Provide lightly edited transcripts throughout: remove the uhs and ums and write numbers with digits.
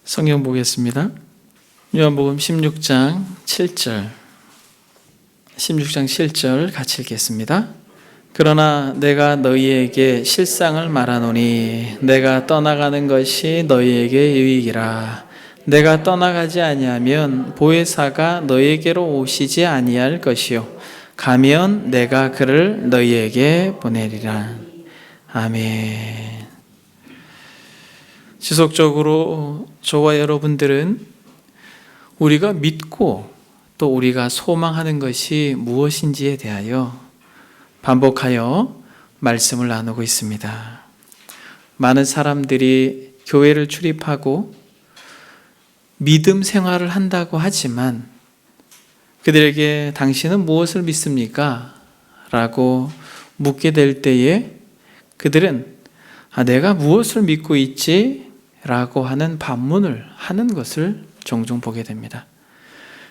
성경 보겠습니다. 요한복음 16장 7절 같이 읽겠습니다. 그러나 내가 너희에게 실상을 말하노니 내가 떠나가는 것이 너희에게 유익이라. 내가 떠나가지 아니하면 보혜사가 너희에게로 오시지 아니할 것이요 가면 내가 그를 너희에게 보내리라. 아멘. 지속적으로 저와 여러분들은 우리가 믿고 또 우리가 소망하는 것이 무엇인지에 대하여 반복하여 말씀을 나누고 있습니다. 많은 사람들이 교회를 출입하고 믿음 생활을 한다고 하지만 그들에게 당신은 무엇을 믿습니까? 라고 묻게 될 때에 그들은 내가 무엇을 믿고 있지? 라고 하는 반문을 하는 것을 종종 보게 됩니다.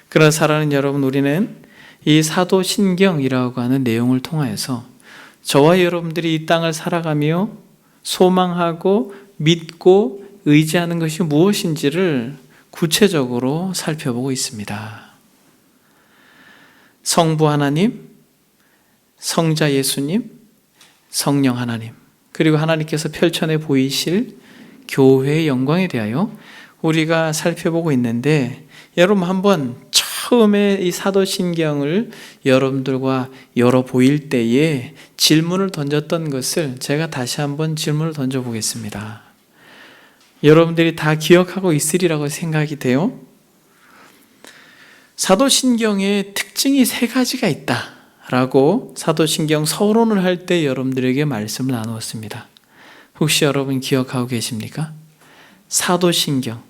그러나 사랑하는 여러분, 우리는 이 사도신경이라고 하는 내용을 통하여서 저와 여러분들이 이 땅을 살아가며 소망하고 믿고 의지하는 것이 무엇인지를 구체적으로 살펴보고 있습니다. 성부 하나님, 성자 예수님, 성령 하나님, 그리고 하나님께서 펼쳐내 보이실 교회의 영광에 대하여 우리가 살펴보고 있는데, 여러분 한번 처음에 이 사도신경을 여러분들과 열어 보일 때에 질문을 던졌던 것을 제가 다시 한번 질문을 던져보겠습니다. 여러분들이 다 기억하고 있으리라고 생각이 돼요. 사도신경의 특징이 3가지가 있다 라고 사도신경 서론을 할 때 여러분들에게 말씀을 나누었습니다. 혹시 여러분 기억하고 계십니까? 사도신경,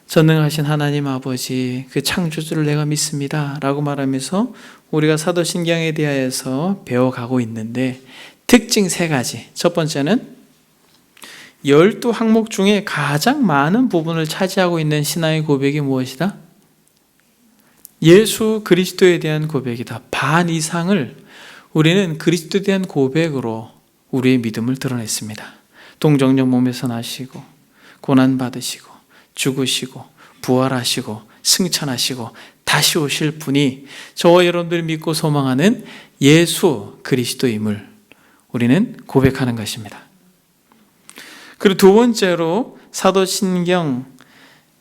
전능하신 하나님 아버지 그 창조주를 내가 믿습니다 라고 말하면서 우리가 사도신경에 대하여서 배워가고 있는데, 특징 3가지. 첫 번째는 12항목 중에 가장 많은 부분을 차지하고 있는 신앙의 고백이 무엇이다? 예수 그리스도에 대한 고백이다. 반 이상을 우리는 그리스도에 대한 고백으로 우리의 믿음을 드러냈습니다. 동정녀 몸에서 나시고 고난받으시고 죽으시고 부활하시고 승천하시고 다시 오실 분이 저와 여러분들이 믿고 소망하는 예수 그리스도임을 우리는 고백하는 것입니다. 그리고 두 번째로 사도신경,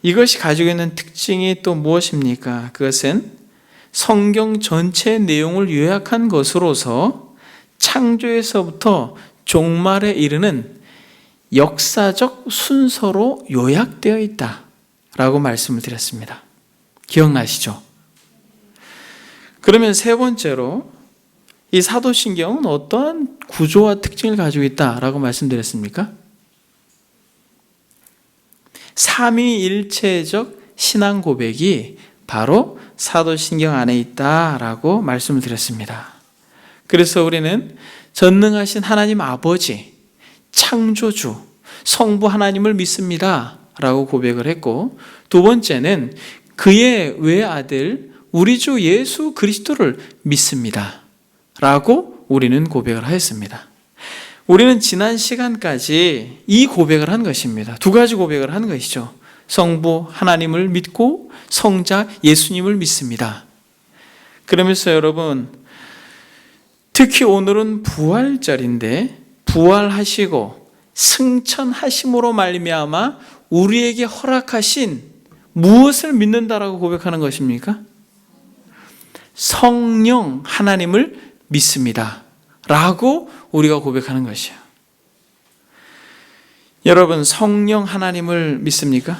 이것이 가지고 있는 특징이 또 무엇입니까? 그것은 성경 전체 내용을 요약한 것으로서 창조에서부터 종말에 이르는 역사적 순서로 요약되어 있다라고 말씀을 드렸습니다. 기억나시죠? 그러면 세 번째로 이 사도신경은 어떠한 구조와 특징을 가지고 있다라고 말씀드렸습니까? 삼위일체적 신앙 고백이 바로 사도신경 안에 있다라고 말씀을 드렸습니다. 그래서 우리는 전능하신 하나님 아버지, 창조주, 성부 하나님을 믿습니다 라고 고백을 했고, 두 번째는 그의 외아들 우리 주 예수 그리스도를 믿습니다 라고 우리는 고백을 하였습니다. 우리는 지난 시간까지 이 고백을 한 것입니다. 2가지 고백을 한 것이죠. 성부 하나님을 믿고 성자 예수님을 믿습니다. 그러면서 여러분, 특히 오늘은 부활절인데 부활하시고 승천하심으로 말미암아 우리에게 허락하신 무엇을 믿는다라고 고백하는 것입니까? 성령 하나님을 믿습니다 라고 우리가 고백하는 것이에요. 여러분, 성령 하나님을 믿습니까?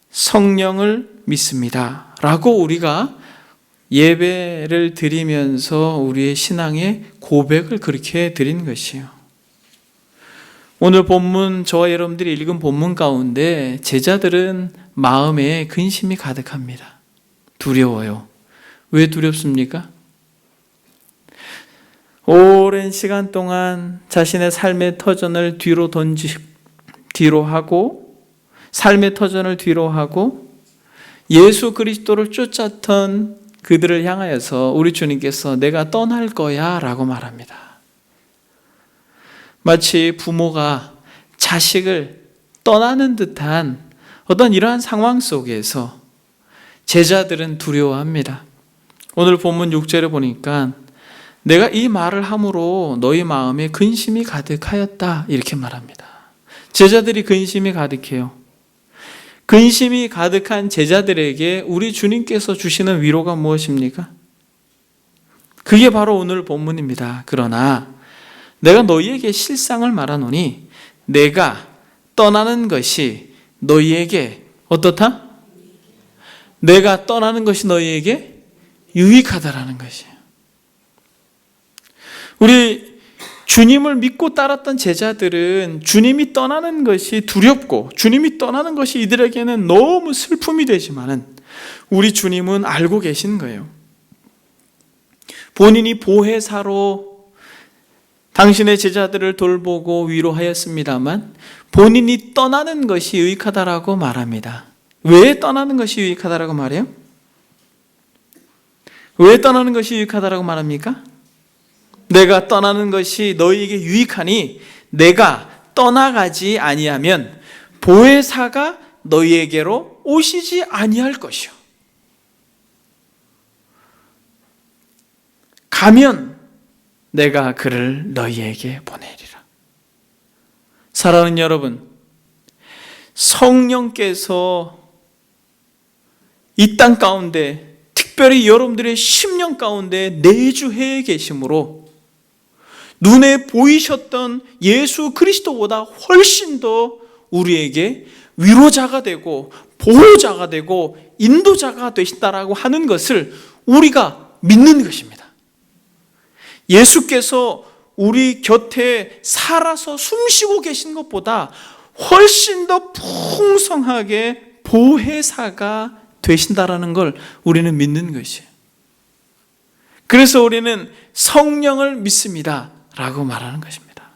성령을 믿습니다 라고 우리가 예배를 드리면서 우리의 신앙의 고백을 그렇게 드린 것이에요. 오늘 본문, 저와 여러분들이 읽은 본문 가운데 제자들은 마음에 근심이 가득합니다. 두려워요. 왜 두렵습니까? 오랜 시간 동안 자신의 삶의 터전을 뒤로 하고, 삶의 터전을 뒤로 하고 예수 그리스도를 쫓았던 그들을 향하여서 우리 주님께서 내가 떠날 거야 라고 말합니다. 마치 부모가 자식을 떠나는 듯한 어떤 이러한 상황 속에서 제자들은 두려워합니다. 오늘 본문 6절에 보니까 내가 이 말을 함으로 너희 마음에 근심이 가득하였다 이렇게 말합니다. 제자들이 근심이 가득해요. 근심이 가득한 제자들에게 우리 주님께서 주시는 위로가 무엇입니까? 그게 바로 오늘 본문입니다. 그러나 내가 너희에게 실상을 말하노니 내가 떠나는 것이 너희에게 어떻다? 내가 떠나는 것이 너희에게 유익하다라는 것이에요. 우리 주님을 믿고 따랐던 제자들은 주님이 떠나는 것이 두렵고 주님이 떠나는 것이 이들에게는 너무 슬픔이 되지만은 우리 주님은 알고 계신 거예요. 본인이 보혜사로 당신의 제자들을 돌보고 위로하였습니다만 본인이 떠나는 것이 유익하다라고 말합니다. 왜 떠나는 것이 유익하다라고 말해요? 왜 떠나는 것이 유익하다라고 말합니까? 내가 떠나는 것이 너희에게 유익하니 내가 떠나가지 아니하면 보혜사가 너희에게로 오시지 아니할 것이요. 가면 내가 그를 너희에게 보내리라. 사랑하는 여러분, 성령께서 이 땅 가운데 특별히 여러분들의 심령 가운데 내주해 계심으로 눈에 보이셨던 예수 그리스도보다 훨씬 더 우리에게 위로자가 되고 보호자가 되고 인도자가 되신다라고 하는 것을 우리가 믿는 것입니다. 예수께서 우리 곁에 살아서 숨쉬고 계신 것보다 훨씬 더 풍성하게 보혜사가 되신다라는 걸 우리는 믿는 것이에요. 그래서 우리는 성령을 믿습니다 라고 말하는 것입니다.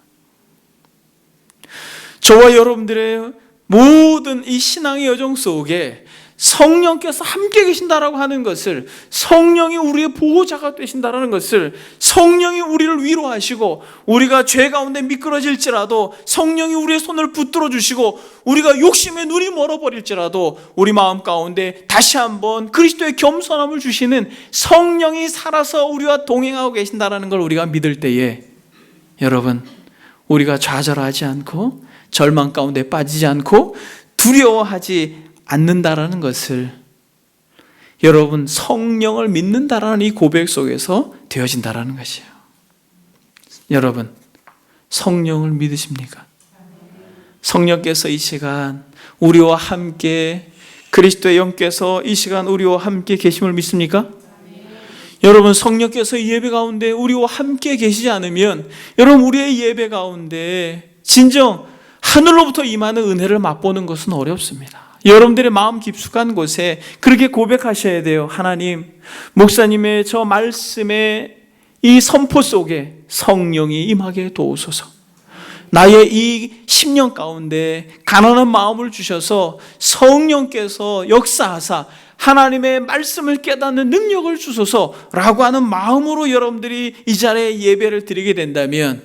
저와 여러분들의 모든 이 신앙의 여정 속에 성령께서 함께 계신다라고 하는 것을, 성령이 우리의 보호자가 되신다라는 것을, 성령이 우리를 위로하시고 우리가 죄 가운데 미끄러질지라도 성령이 우리의 손을 붙들어 주시고 우리가 욕심에 눈이 멀어버릴지라도 우리 마음 가운데 다시 한번 그리스도의 겸손함을 주시는 성령이 살아서 우리와 동행하고 계신다라는 걸 우리가 믿을 때에 여러분, 우리가 좌절하지 않고 절망 가운데 빠지지 않고 두려워하지 않는다라는 것을, 여러분 성령을 믿는다라는 이 고백 속에서 되어진다라는 것이에요. 여러분 성령을 믿으십니까? 성령께서 이 시간 우리와 함께, 그리스도의 영께서 이 시간 우리와 함께 계심을 믿습니까? 여러분 성령께서 이 예배 가운데 우리와 함께 계시지 않으면 여러분 우리의 예배 가운데 진정 하늘로부터 임하는 은혜를 맛보는 것은 어렵습니다. 여러분들의 마음 깊숙한 곳에 그렇게 고백하셔야 돼요. 하나님, 목사님의 저 말씀의 이 선포 속에 성령이 임하게 도우소서. 나의 이 심령 가운데 가난한 마음을 주셔서 성령께서 역사하사 하나님의 말씀을 깨닫는 능력을 주소서라고 하는 마음으로 여러분들이 이 자리에 예배를 드리게 된다면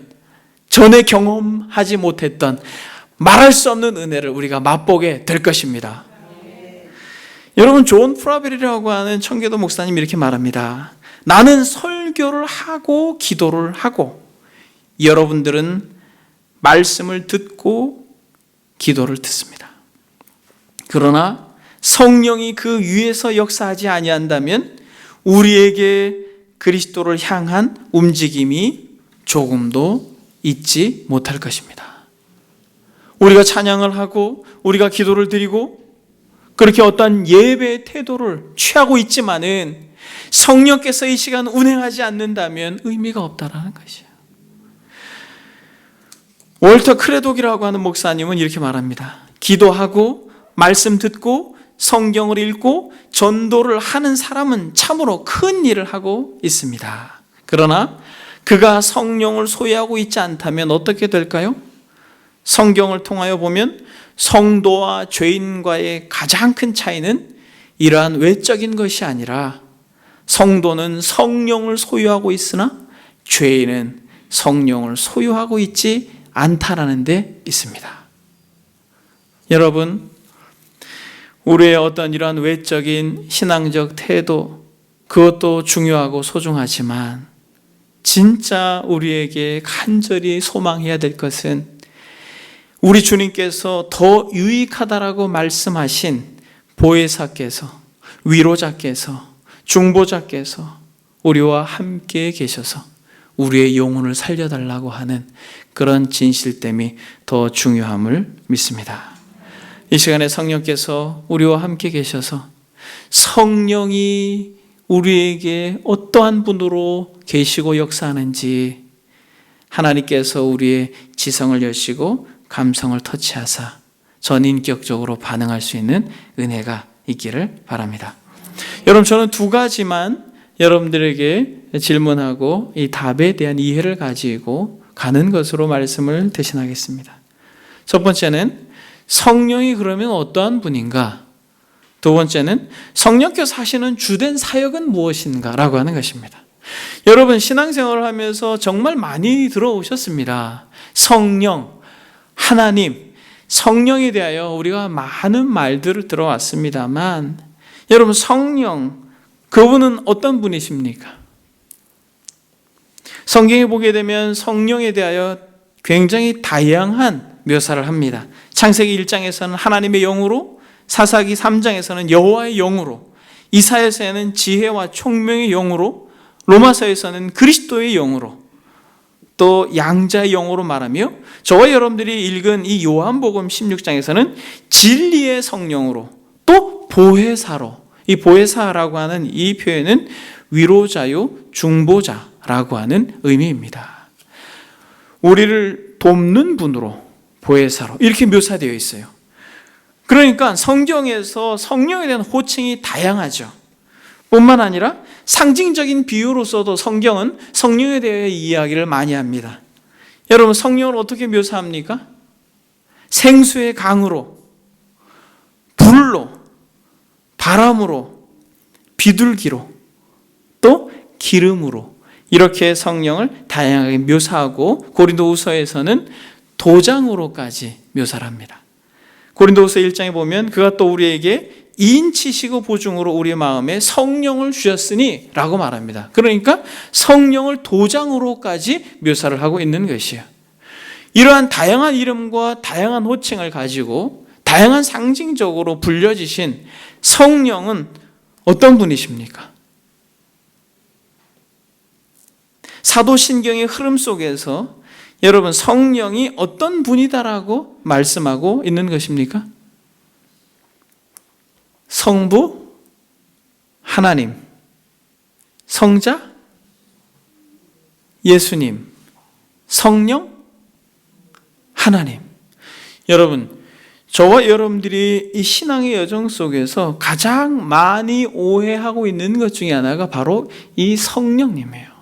전에 경험하지 못했던 말할 수 없는 은혜를 우리가 맛보게 될 것입니다. 여러분, 존 프라벨이라고 하는 청교도 목사님이 이렇게 말합니다. 나는 설교를 하고 기도를 하고 여러분들은 말씀을 듣고 기도를 듣습니다. 그러나 성령이 그 위에서 역사하지 아니한다면 우리에게 그리스도를 향한 움직임이 조금도 있지 못할 것입니다. 우리가 찬양을 하고 우리가 기도를 드리고 그렇게 어떤 예배의 태도를 취하고 있지만은 성령께서 이 시간 운행하지 않는다면 의미가 없다라는 것이에요. 월터 크레독이라고 하는 목사님은 이렇게 말합니다. 기도하고 말씀 듣고 성경을 읽고 전도를 하는 사람은 참으로 큰 일을 하고 있습니다. 그러나 그가 성령을 소유하고 있지 않다면 어떻게 될까요? 성경을 통하여 보면 성도와 죄인과의 가장 큰 차이는 이러한 외적인 것이 아니라 성도는 성령을 소유하고 있으나 죄인은 성령을 소유하고 있지 않다라는 데 있습니다. 여러분, 우리의 어떤 이러한 외적인 신앙적 태도, 그것도 중요하고 소중하지만 진짜 우리에게 간절히 소망해야 될 것은 우리 주님께서 더 유익하다라고 말씀하신 보혜사께서, 위로자께서, 중보자께서 우리와 함께 계셔서 우리의 영혼을 살려달라고 하는 그런 진실됨이 더 중요함을 믿습니다. 이 시간에 성령께서 우리와 함께 계셔서 성령이 우리에게 어떠한 분으로 계시고 역사하는지 하나님께서 우리의 지성을 여시고 감성을 터치하사 전인격적으로 반응할 수 있는 은혜가 있기를 바랍니다. 여러분, 저는 두 가지만 여러분들에게 질문하고 이 답에 대한 이해를 가지고 가는 것으로 말씀을 대신하겠습니다. 첫 번째는 성령이 그러면 어떠한 분인가? 두 번째는 성령께서 하시는 주된 사역은 무엇인가? 라고 하는 것입니다. 여러분, 신앙생활을 하면서 정말 많이 들어오셨습니다. 성령, 하나님, 성령에 대하여 우리가 많은 말들을 들어왔습니다만 여러분, 성령, 그분은 어떤 분이십니까? 성경에 보게 되면 성령에 대하여 굉장히 다양한 묘사를 합니다. 창세기 1장에서는 하나님의 영으로, 사사기 3장에서는 여호와의 영으로, 이사야서에는 지혜와 총명의 영으로, 로마서에서는 그리스도의 영으로, 또 양자의 영으로 말하며 저와 여러분들이 읽은 이 요한복음 16장에서는 진리의 성령으로, 또 보혜사로, 이 보혜사라고 하는 이 표현은 위로자요 중보자라고 하는 의미입니다. 우리를 돕는 분으로, 보혜사로 이렇게 묘사되어 있어요. 그러니까 성경에서 성령에 대한 호칭이 다양하죠. 뿐만 아니라 상징적인 비유로서도 성경은 성령에 대해 이야기를 많이 합니다. 여러분, 성령을 어떻게 묘사합니까? 생수의 강으로, 불로, 바람으로, 비둘기로, 또 기름으로 이렇게 성령을 다양하게 묘사하고 고린도후서에서는 도장으로까지 묘사를 합니다. 고린도후서 1장에 보면 그가 또 우리에게 인치시고 보증으로 우리 마음에 성령을 주셨으니 라고 말합니다. 그러니까 성령을 도장으로까지 묘사를 하고 있는 것이에요. 이러한 다양한 이름과 다양한 호칭을 가지고 다양한 상징적으로 불려지신 성령은 어떤 분이십니까? 사도신경의 흐름 속에서 여러분, 성령이 어떤 분이다라고 말씀하고 있는 것입니까? 성부, 하나님, 성자, 예수님, 성령, 하나님. 여러분, 저와 여러분들이 이 신앙의 여정 속에서 가장 많이 오해하고 있는 것 중에 하나가 바로 이 성령님이에요.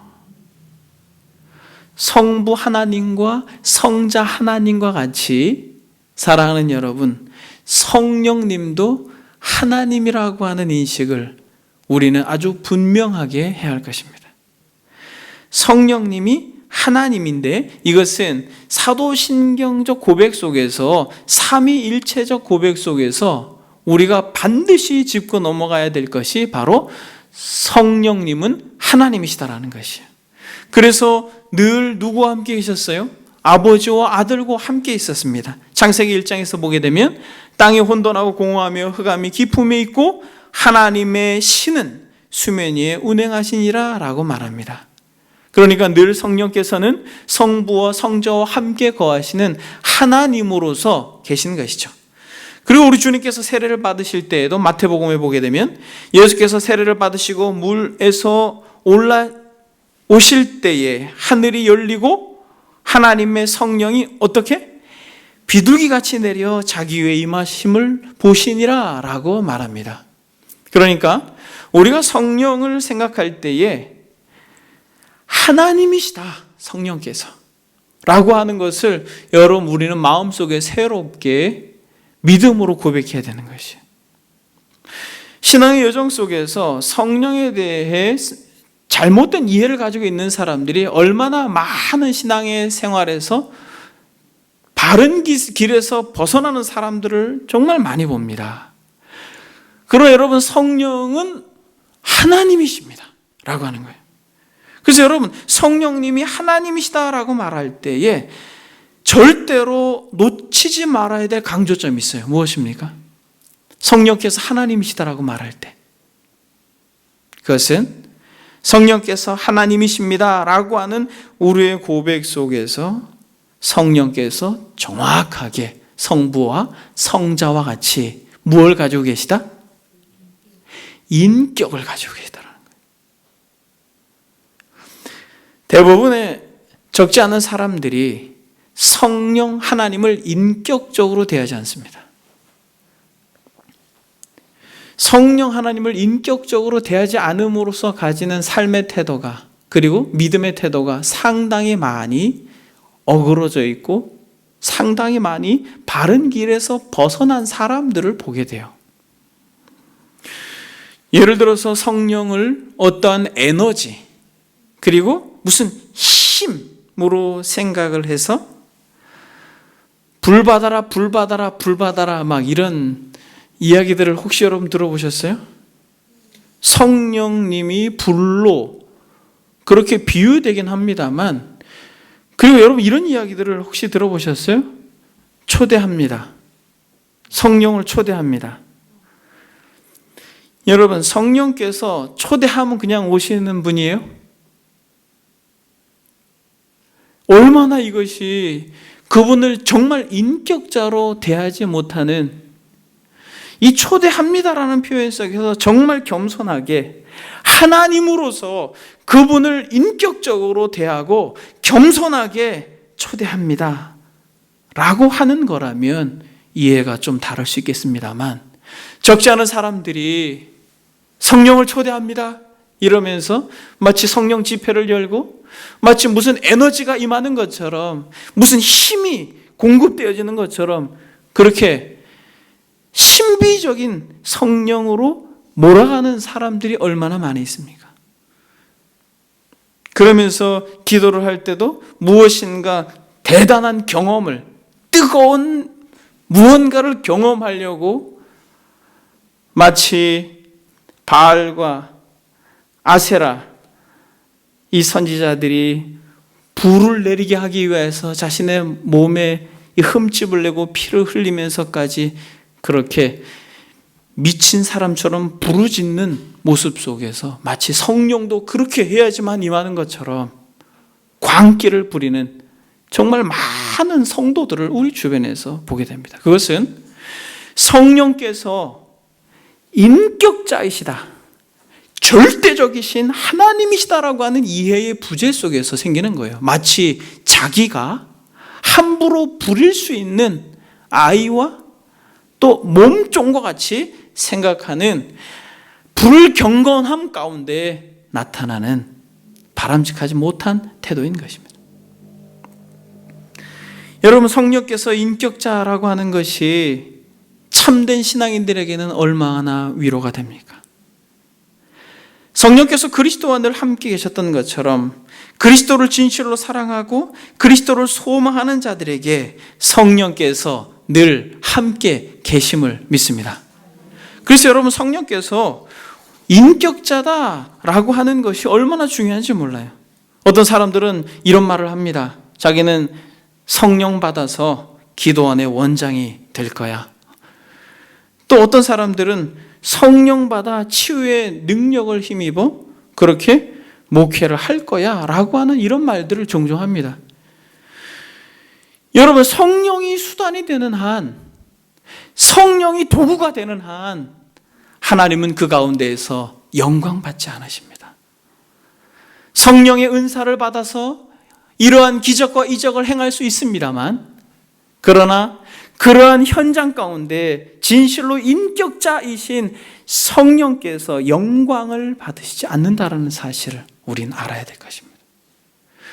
성부 하나님과 성자 하나님과 같이 사랑하는 여러분, 성령님도 하나님이라고 하는 인식을 우리는 아주 분명하게 해야 할 것입니다. 성령님이 하나님인데 이것은 사도신경적 고백 속에서 삼위일체적 고백 속에서 우리가 반드시 짚고 넘어가야 될 것이 바로 성령님은 하나님이시다라는 것이에요. 그래서 늘 누구와 함께 계셨어요? 아버지와 아들과 함께 있었습니다. 창세기 1장에서 보게 되면 땅이 혼돈하고 공허하며 흑암이 깊음에 있고 하나님의 신은 수면 위에 운행하시니라 라고 말합니다. 그러니까 늘 성령께서는 성부와 성자와 함께 거하시는 하나님으로서 계신 것이죠. 그리고 우리 주님께서 세례를 받으실 때에도 마태복음에 보게 되면 예수께서 세례를 받으시고 물에서 올라오실 때에 하늘이 열리고 하나님의 성령이 어떻게? 비둘기같이 내려 자기 위에 임하심을 보시니라 라고 말합니다. 그러니까 우리가 성령을 생각할 때에 하나님이시다, 성령께서 라고 하는 것을 여러분 우리는 마음속에 새롭게 믿음으로 고백해야 되는 것이에요. 신앙의 여정 속에서 성령에 대해 잘못된 이해를 가지고 있는 사람들이 얼마나 많은 신앙의 생활에서 바른 길에서 벗어나는 사람들을 정말 많이 봅니다. 그러나 여러분, 성령은 하나님이십니다 라고 하는 거예요. 그래서 여러분, 성령님이 하나님이시다라고 말할 때에 절대로 놓치지 말아야 될 강조점이 있어요. 무엇입니까? 성령께서 하나님이시다라고 말할 때, 그것은 성령께서 하나님이십니다 라고 하는 우리의 고백 속에서 성령께서 정확하게 성부와 성자와 같이 무엇을 가지고 계시다? 인격을 가지고 계시다라는 거예요. 대부분의 적지 않은 사람들이 성령 하나님을 인격적으로 대하지 않습니다. 성령 하나님을 인격적으로 대하지 않음으로써 가지는 삶의 태도가, 그리고 믿음의 태도가 상당히 많이 어그러져 있고 상당히 많이 바른 길에서 벗어난 사람들을 보게 돼요. 예를 들어서 성령을 어떠한 에너지, 그리고 무슨 힘으로 생각을 해서 불 받아라, 불 받아라, 불 받아라 막 이런 이야기들을 혹시 여러분 들어보셨어요? 성령님이 불로 그렇게 비유되긴 합니다만, 그리고 여러분 이런 이야기들을 혹시 들어보셨어요? 초대합니다. 성령을 초대합니다. 여러분, 성령께서 초대하면 그냥 오시는 분이에요? 얼마나 이것이 그분을 정말 인격자로 대하지 못하는, 이 초대합니다라는 표현 속에서 정말 겸손하게 하나님으로서 그분을 인격적으로 대하고 겸손하게 초대합니다 라고 하는 거라면 이해가 좀 다를 수 있겠습니다만, 적지 않은 사람들이 성령을 초대합니다 이러면서 마치 성령 집회를 열고 마치 무슨 에너지가 임하는 것처럼, 무슨 힘이 공급되어지는 것처럼 그렇게 신비적인 성령으로 몰아가는 사람들이 얼마나 많이 있습니까? 그러면서 기도를 할 때도 무엇인가 대단한 경험을, 뜨거운 무언가를 경험하려고 마치 바알과 아세라, 이 선지자들이 불을 내리게 하기 위해서 자신의 몸에 흠집을 내고 피를 흘리면서까지 그렇게 미친 사람처럼 부르짖는 모습 속에서 마치 성령도 그렇게 해야지만 임하는 것처럼 광기를 부리는 정말 많은 성도들을 우리 주변에서 보게 됩니다. 그것은 성령께서 인격자이시다, 절대적이신 하나님이시다라고 하는 이해의 부재 속에서 생기는 거예요. 마치 자기가 함부로 부릴 수 있는 아이와 또 몸종과 같이 생각하는 불경건함 가운데 나타나는 바람직하지 못한 태도인 것입니다. 여러분, 성령께서 인격자라고 하는 것이 참된 신앙인들에게는 얼마나 위로가 됩니까? 성령께서 그리스도와 늘 함께 계셨던 것처럼 그리스도를 진실로 사랑하고 그리스도를 소망하는 자들에게 성령께서 늘 함께 계심을 믿습니다. 그래서 여러분, 성령께서 인격자다라고 하는 것이 얼마나 중요한지 몰라요. 어떤 사람들은 이런 말을 합니다. 자기는 성령 받아서 기도원의 원장이 될 거야. 또 어떤 사람들은 성령 받아 치유의 능력을 힘입어 그렇게 목회를 할 거야 라고 하는 이런 말들을 종종 합니다. 여러분, 성령이 수단이 되는 한, 성령이 도구가 되는 한 하나님은 그 가운데에서 영광 받지 않으십니다. 성령의 은사를 받아서 이러한 기적과 이적을 행할 수 있습니다만, 그러나 그러한 현장 가운데 진실로 인격자이신 성령께서 영광을 받으시지 않는다는 사실을 우리는 알아야 될 것입니다.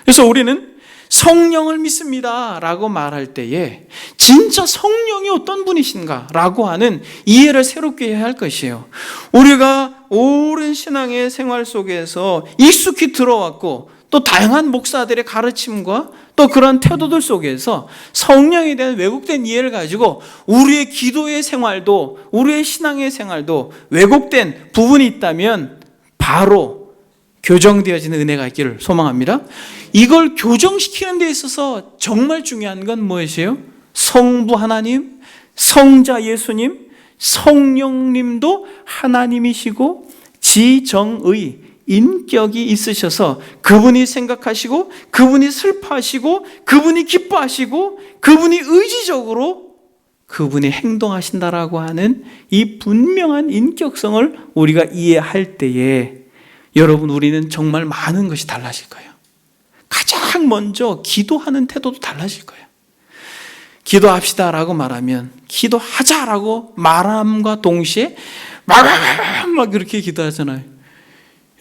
그래서 우리는 성령을 믿습니다 라고 말할 때에 진짜 성령이 어떤 분이신가 라고 하는 이해를 새롭게 해야 할 것이에요. 우리가 오랜 신앙의 생활 속에서 익숙히 들어왔고 또 다양한 목사들의 가르침과 또 그런 태도들 속에서 성령에 대한 왜곡된 이해를 가지고 우리의 기도의 생활도, 우리의 신앙의 생활도 왜곡된 부분이 있다면 바로 교정되어지는 은혜가 있기를 소망합니다. 이걸 교정시키는 데 있어서 정말 중요한 건 무엇이에요? 성부 하나님, 성자 예수님, 성령님도 하나님이시고 지정의 인격이 있으셔서 그분이 생각하시고 그분이 슬퍼하시고 그분이 기뻐하시고 그분이 의지적으로 그분이 행동하신다라고 하는 이 분명한 인격성을 우리가 이해할 때에 여러분, 우리는 정말 많은 것이 달라질 거예요. 가장 먼저 기도하는 태도도 달라질 거예요. 기도합시다라고 말하면 기도하자라고 말함과 동시에 막 그렇게 기도하잖아요.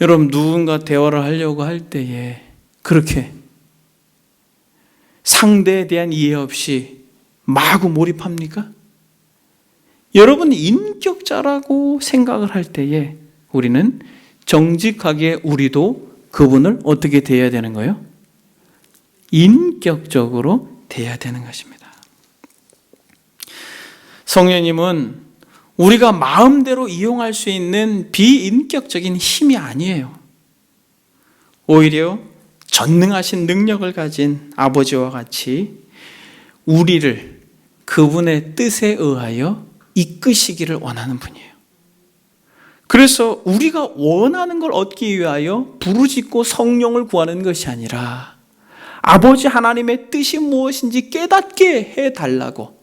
여러분, 누군가 대화를 하려고 할 때에 그렇게 상대에 대한 이해 없이 마구 몰입합니까? 여러분, 인격자라고 생각을 할 때에 우리는 정직하게 우리도 그분을 어떻게 대해야 되는 거예요? 인격적으로 대해야 되는 것입니다. 성령님은 우리가 마음대로 이용할 수 있는 비인격적인 힘이 아니에요. 오히려 전능하신 능력을 가진 아버지와 같이 우리를 그분의 뜻에 의하여 이끄시기를 원하는 분이에요. 그래서 우리가 원하는 걸 얻기 위하여 부르짖고 성령을 구하는 것이 아니라 아버지 하나님의 뜻이 무엇인지 깨닫게 해달라고,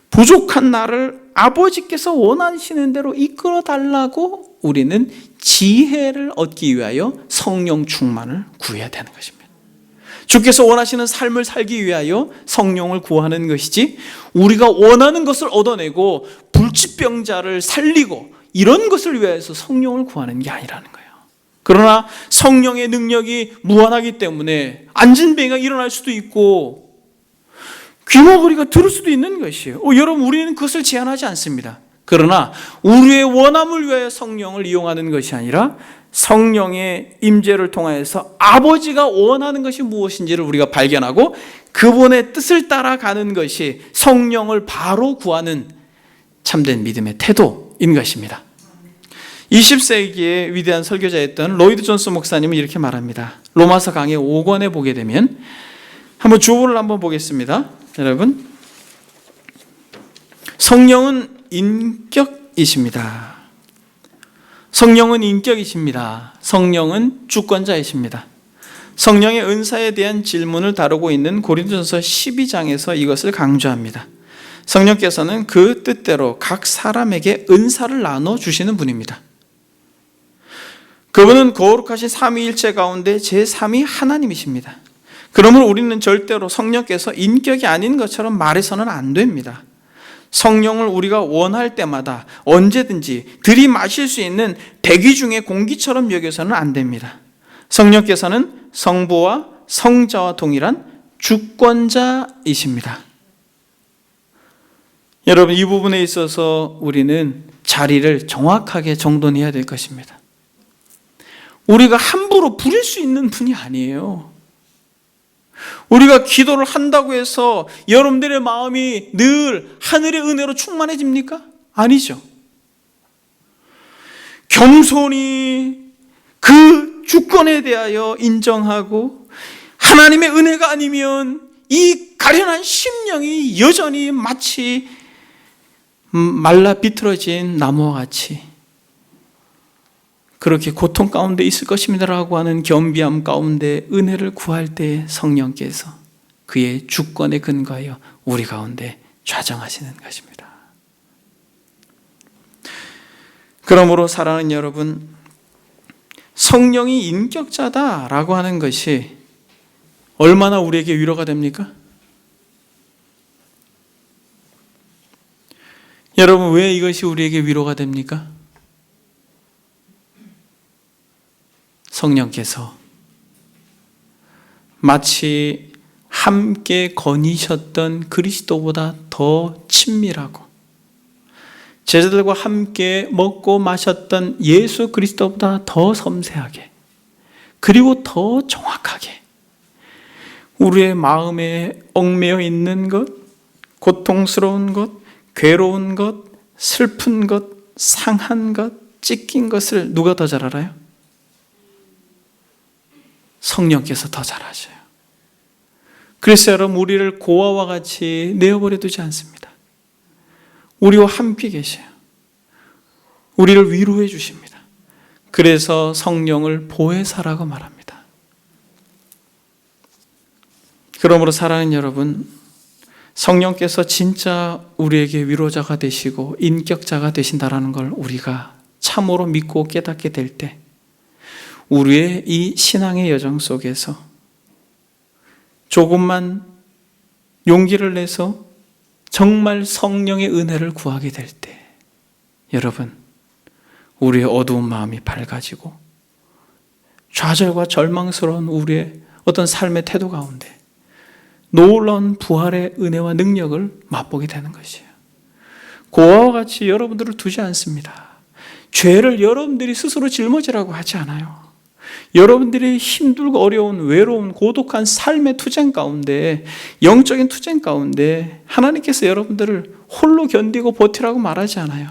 부족한 나를 아버지께서 원하시는 대로 이끌어 달라고 우리는 지혜를 얻기 위하여 성령 충만을 구해야 되는 것입니다. 주께서 원하시는 삶을 살기 위하여 성령을 구하는 것이지, 우리가 원하는 것을 얻어내고 불치병자를 살리고 이런 것을 위해서 성령을 구하는 게 아니라는 거예요. 그러나 성령의 능력이 무한하기 때문에 안진뱅이가 일어날 수도 있고 귀머거리가 들을 수도 있는 것이에요. 여러분, 우리는 그것을 제한하지 않습니다. 그러나 우리의 원함을 위하여 성령을 이용하는 것이 아니라 성령의 임재를 통하여서 아버지가 원하는 것이 무엇인지를 우리가 발견하고 그분의 뜻을 따라가는 것이 성령을 바로 구하는 참된 믿음의 태도인 것입니다. 20세기의 위대한 설교자였던 로이드 존스 목사님은 이렇게 말합니다. 로마서 강의 5권에 보게 되면, 한번 주보를 한번 보겠습니다. 여러분, 성령은 인격이십니다. 성령은 인격이십니다. 성령은 주권자이십니다. 성령의 은사에 대한 질문을 다루고 있는 고린도전서 12장에서 이것을 강조합니다. 성령께서는 그 뜻대로 각 사람에게 은사를 나눠주시는 분입니다. 그분은 거룩하신 삼위일체 가운데 제3위 하나님이십니다. 그러므로 우리는 절대로 성령께서 인격이 아닌 것처럼 말해서는 안 됩니다. 성령을 우리가 원할 때마다 언제든지 들이마실 수 있는 대기 중의 공기처럼 여겨서는 안 됩니다. 성령께서는 성부와 성자와 동일한 주권자이십니다. 여러분, 이 부분에 있어서 우리는 자리를 정확하게 정돈해야 될 것입니다. 우리가 함부로 부릴 수 있는 분이 아니에요. 우리가 기도를 한다고 해서 여러분들의 마음이 늘 하늘의 은혜로 충만해집니까? 아니죠. 겸손히 그 주권에 대하여 인정하고 하나님의 은혜가 아니면 이 가련한 심령이 여전히 마치 말라 비틀어진 나무와 같이 그렇게 고통 가운데 있을 것입니다라고 하는 겸비함 가운데 은혜를 구할 때 성령께서 그의 주권에 근거하여 우리 가운데 좌정하시는 것입니다. 그러므로 사랑하는 여러분, 성령이 인격자다라고 하는 것이 얼마나 우리에게 위로가 됩니까? 여러분, 왜 이것이 우리에게 위로가 됩니까? 성령께서 마치 함께 거니셨던 그리스도보다 더 친밀하고 제자들과 함께 먹고 마셨던 예수 그리스도보다 더 섬세하게 그리고 더 정확하게 우리의 마음에 얽매여 있는 것, 고통스러운 것, 괴로운 것, 슬픈 것, 상한 것, 찢긴 것을 누가 더 잘 알아요? 성령께서 더 잘 아셔요. 그래서 여러분, 우리를 고아와 같이 내어버려 두지 않습니다. 우리와 함께 계셔요. 우리를 위로해 주십니다. 그래서 성령을 보혜사라고 말합니다. 그러므로 사랑하는 여러분, 성령께서 진짜 우리에게 위로자가 되시고 인격자가 되신다라는 걸 우리가 참으로 믿고 깨닫게 될 때, 우리의 이 신앙의 여정 속에서 조금만 용기를 내서 정말 성령의 은혜를 구하게 될 때, 여러분, 우리의 어두운 마음이 밝아지고 좌절과 절망스러운 우리의 어떤 삶의 태도 가운데 놀라운 부활의 은혜와 능력을 맛보게 되는 것이에요. 고아와 같이 여러분들을 두지 않습니다. 죄를 여러분들이 스스로 짊어지라고 하지 않아요. 여러분들이 힘들고 어려운 외로운 고독한 삶의 투쟁 가운데, 영적인 투쟁 가운데 하나님께서 여러분들을 홀로 견디고 버티라고 말하지 않아요.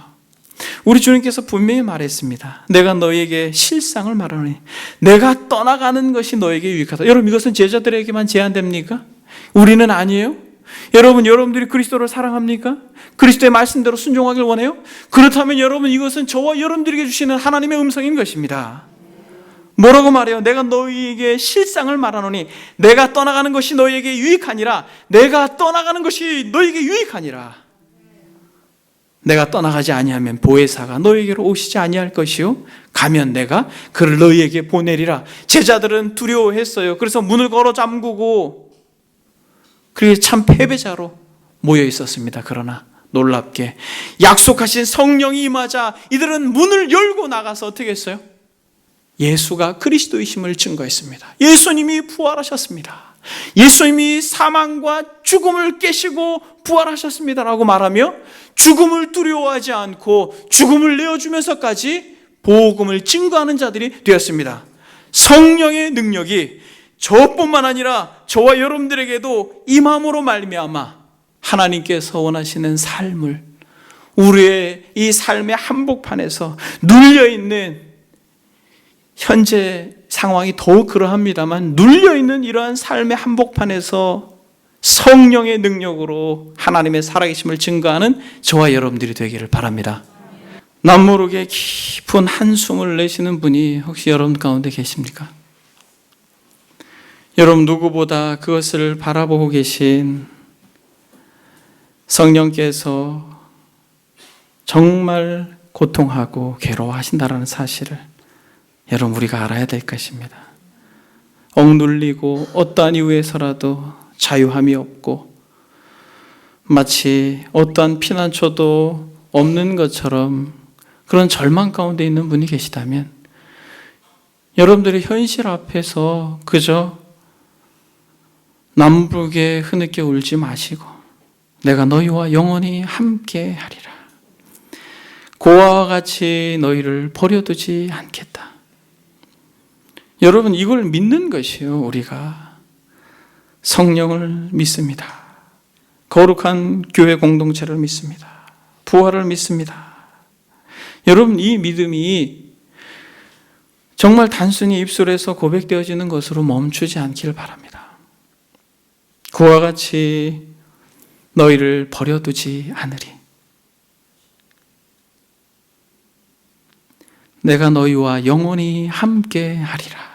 우리 주님께서 분명히 말했습니다. 내가 너에게 실상을 말하노니 내가 떠나가는 것이 너에게 유익하다. 여러분, 이것은 제자들에게만 제한됩니까? 우리는 아니에요? 여러분들이 그리스도를 사랑합니까? 그리스도의 말씀대로 순종하길 원해요? 그렇다면 여러분, 이것은 저와 여러분들에게 주시는 하나님의 음성인 것입니다. 뭐라고 말해요? 내가 너희에게 실상을 말하노니 내가 떠나가는 것이 너희에게 유익하니라. 내가 떠나가는 것이 너희에게 유익하니라. 내가 떠나가지 아니하면 보혜사가 너희에게로 오시지 아니할 것이요, 가면 내가 그를 너희에게 보내리라. 제자들은 두려워했어요. 그래서 문을 걸어 잠그고 그게 참 패배자로 모여 있었습니다. 그러나 놀랍게 약속하신 성령이 임하자 이들은 문을 열고 나가서 어떻게 했어요? 예수가 그리스도이심을 증거했습니다. 예수님이 부활하셨습니다. 예수님이 사망과 죽음을 깨시고 부활하셨습니다라고 말하며 죽음을 두려워하지 않고 죽음을 내어주면서까지 복음을 증거하는 자들이 되었습니다. 성령의 능력이 저뿐만 아니라 저와 여러분들에게도 임함으로 말미암아 하나님께서 원하시는 삶을, 우리의 이 삶의 한복판에서 눌려있는, 현재 상황이 더욱 그러합니다만 눌려있는 이러한 삶의 한복판에서 성령의 능력으로 하나님의 살아계심을 증거하는 저와 여러분들이 되기를 바랍니다. 남모르게 깊은 한숨을 내쉬는 분이 혹시 여러분 가운데 계십니까? 여러분, 누구보다 그것을 바라보고 계신 성령께서 정말 고통하고 괴로워하신다는 사실을 여러분, 우리가 알아야 될 것입니다. 억눌리고 어떠한 이유에서라도 자유함이 없고 마치 어떠한 피난처도 없는 것처럼 그런 절망 가운데 있는 분이 계시다면, 여러분들이 현실 앞에서 그저 남부르게 흐느껴 울지 마시고 내가 너희와 영원히 함께 하리라. 고아와 같이 너희를 버려두지 않겠다. 여러분, 이걸 믿는 것이요, 우리가 성령을 믿습니다. 거룩한 교회 공동체를 믿습니다. 부활을 믿습니다. 여러분, 이 믿음이 정말 단순히 입술에서 고백되어지는 것으로 멈추지 않기를 바랍니다. 그와 같이 너희를 버려두지 않으리. 내가 너희와 영원히 함께 하리라.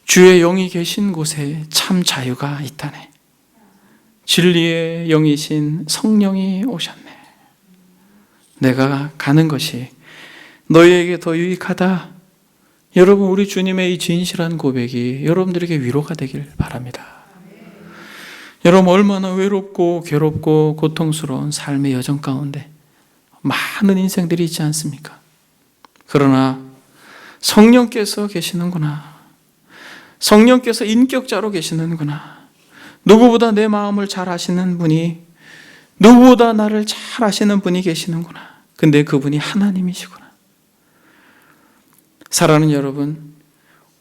주의 영이 계신 곳에 참 자유가 있다네. 진리의 영이신 성령이 오셨네. 내가 가는 것이 너희에게 더 유익하다. 여러분, 우리 주님의 이 진실한 고백이 여러분들에게 위로가 되길 바랍니다. 여러분, 얼마나 외롭고 괴롭고 고통스러운 삶의 여정 가운데 많은 인생들이 있지 않습니까? 그러나 성령께서 계시는구나. 성령께서 인격자로 계시는구나. 누구보다 내 마음을 잘 아시는 분이, 누구보다 나를 잘 아시는 분이 계시는구나. 근데 그분이 하나님이시구나. 사랑하는 여러분,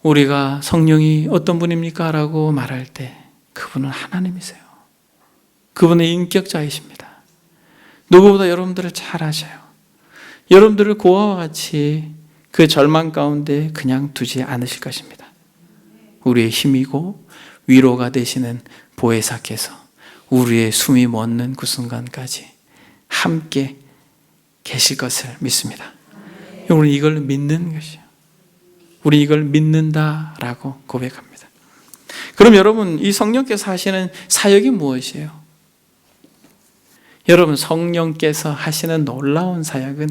우리가 성령이 어떤 분입니까? 라고 말할 때 그분은 하나님이세요. 그분은 인격자이십니다. 누구보다 여러분들을 잘 아셔요. 여러분들을 고아와 같이 그 절망 가운데 그냥 두지 않으실 것입니다. 우리의 힘이고 위로가 되시는 보혜사께서 우리의 숨이 멎는 그 순간까지 함께 계실 것을 믿습니다. 우리는 이걸 믿는 것이에요. 우리 이걸 믿는다라고 고백합니다. 그럼 여러분, 이 성령께서 하시는 사역이 무엇이에요? 여러분, 성령께서 하시는 놀라운 사역은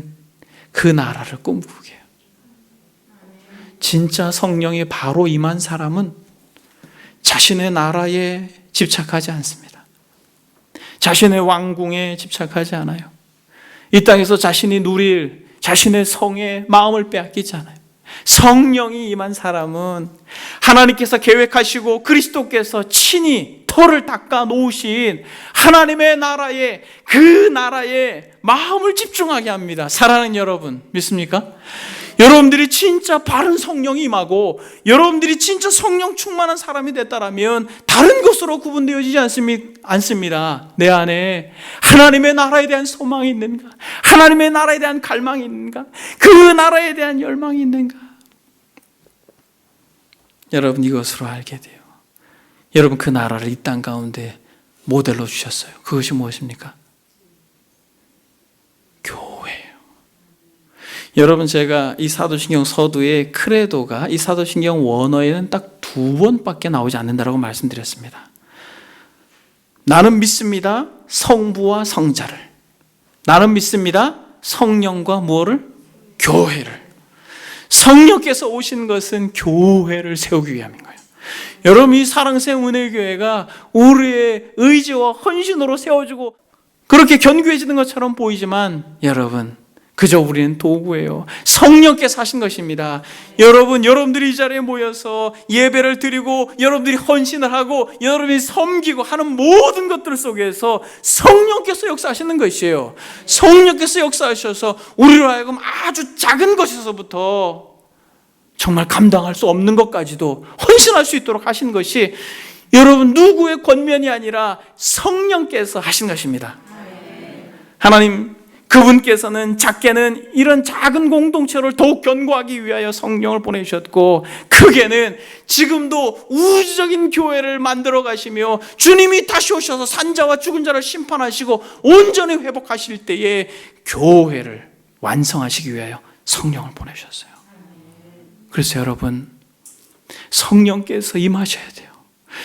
그 나라를 꿈꾸게 해요. 진짜 성령이 바로 임한 사람은 자신의 나라에 집착하지 않습니다. 자신의 왕궁에 집착하지 않아요. 이 땅에서 자신이 누릴 자신의 성에 마음을 빼앗기지 않아요. 성령이 임한 사람은 하나님께서 계획하시고 그리스도께서 친히 터를 닦아 놓으신 하나님의 나라에, 그 나라에 마음을 집중하게 합니다. 사랑하는 여러분, 믿습니까? 여러분들이 진짜 바른 성령이 임하고 여러분들이 진짜 성령 충만한 사람이 됐다라면 다른 것으로 구분되어지지 않습니다. 내 안에 하나님의 나라에 대한 소망이 있는가? 하나님의 나라에 대한 갈망이 있는가? 그 나라에 대한 열망이 있는가? 여러분, 이것으로 알게 돼요. 여러분, 그 나라를 이 땅 가운데 모델로 주셨어요. 그것이 무엇입니까? 교회예요. 여러분, 제가 이 사도신경 서두의 크레도가 이 사도신경 원어에는 딱 2번밖에 나오지 않는다라고 말씀드렸습니다. 나는 믿습니다. 성부와 성자를. 나는 믿습니다. 성령과 무엇을? 교회를. 성령께서 오신 것은 교회를 세우기 위함인 거예요. 여러분, 이 사랑생 은혜교회가 우리의 의지와 헌신으로 세워지고 그렇게 견고해지는 것처럼 보이지만 여러분, 그저 우리는 도구예요. 성령께서 하신 것입니다. 여러분들이 이 자리에 모여서 예배를 드리고 여러분들이 헌신을 하고 여러분이 섬기고 하는 모든 것들 속에서 성령께서 역사하시는 것이에요. 성령께서 역사하셔서 우리로 하여금 아주 작은 것에서부터 정말 감당할 수 없는 것까지도 헌신할 수 있도록 하신 것이 여러분 누구의 권면이 아니라 성령께서 하신 것입니다. 하나님, 그분께서는 작게는 이런 작은 공동체를 더욱 견고하기 위하여 성령을 보내주셨고, 크게는 지금도 우주적인 교회를 만들어 가시며 주님이 다시 오셔서 산자와 죽은 자를 심판하시고 온전히 회복하실 때에 교회를 완성하시기 위하여 성령을 보내주셨어요. 그래서 여러분, 성령께서 임하셔야 돼요.